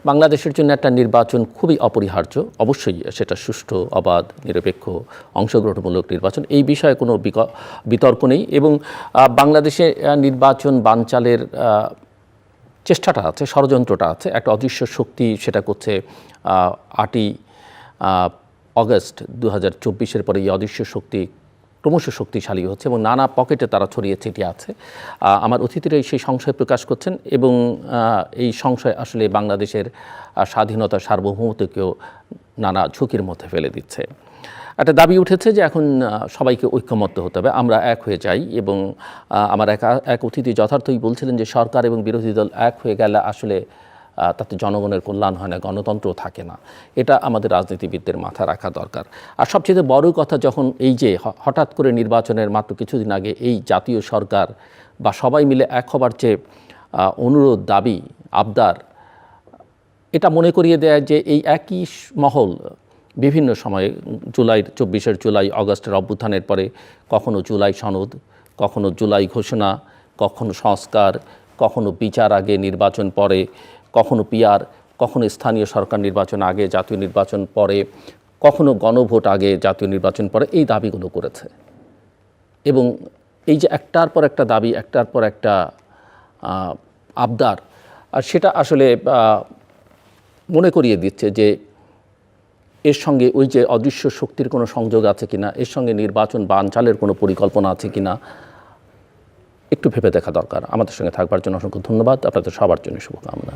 বাংলাদেশের জন্য একটা নির্বাচন খুবই অপরিহার্য, অবশ্যই সেটা সুষ্ঠু, অবাধ, নিরপেক্ষ, অংশগ্রহণমূলক নির্বাচন, এই বিষয়ে কোনো বিতর্ক নেই। এবং বাংলাদেশে নির্বাচন বানচালের চেষ্টাটা আছে, ষড়যন্ত্রটা আছে, একটা অদৃশ্য শক্তি সেটা করছে। 8ই অগস্ট 2024 পরে এই অদৃশ্য শক্তি ক্রমশ শক্তিশালী হচ্ছে এবং নানা পকেটে তারা ছড়িয়ে ছিটিয়ে আছে। আমার অতিথিরাই সেই সংশয় প্রকাশ করছেন, এবং এই সংশয় আসলে বাংলাদেশের স্বাধীনতা, সার্বভৌমত্বকেও নানা ঝুঁকির মধ্যে ফেলে দিচ্ছে। একটা দাবি উঠেছে যে এখন সবাইকে ঐক্যমত্য হতে হবে, আমরা এক হয়ে যাই। এবং আমার এক অতিথি যথার্থই বলছিলেন যে সরকার এবং বিরোধী দল এক হয়ে গেলে আসলে তাতে জনগণের কল্যাণ হয় না, গণতন্ত্র থাকে না। এটা আমাদের রাজনীতিবিদদের মাথায় রাখা দরকার। আর সবচেয়ে বড় কথা, যখন এই যে হঠাৎ করে নির্বাচনের মাত্র কিছুদিন আগে এই জাতীয় সরকার বা সবাই মিলে এক হবার চেয়ে অনুরোধ, দাবি, আবদার, এটা মনে করিয়ে দেয় যে এই একই মহল বিভিন্ন সময়ে জুলাই 24 জুলাই, অগস্টের অভ্যুত্থানের পরে কখনো জুলাই সনদ, কখনো জুলাই ঘোষণা, কখনো সংস্কার, কখনো বিচার আগে নির্বাচন পরে, কখনো পিআর, কখনো স্থানীয় সরকার নির্বাচন আগে জাতীয় নির্বাচন পরে, কখনো গণভোট আগে জাতীয় নির্বাচন পরে, এই দাবিগুলো করেছে। এবং এই যে একটার পর একটা দাবি, একটার পর একটা আবদার, আর সেটা আসলে মনে করিয়ে দিচ্ছে যে এর সঙ্গে ওই যে অদৃশ্য শক্তির কোনো সংযোগ আছে কিনা, এর সঙ্গে নির্বাচন বানচালের কোনো পরিকল্পনা আছে কিনা, একটু ভেবে দেখা দরকার। আমাদের সঙ্গে থাকবার জন্য অসংখ্য ধন্যবাদ, আপনাদের সবার জন্য শুভকামনা।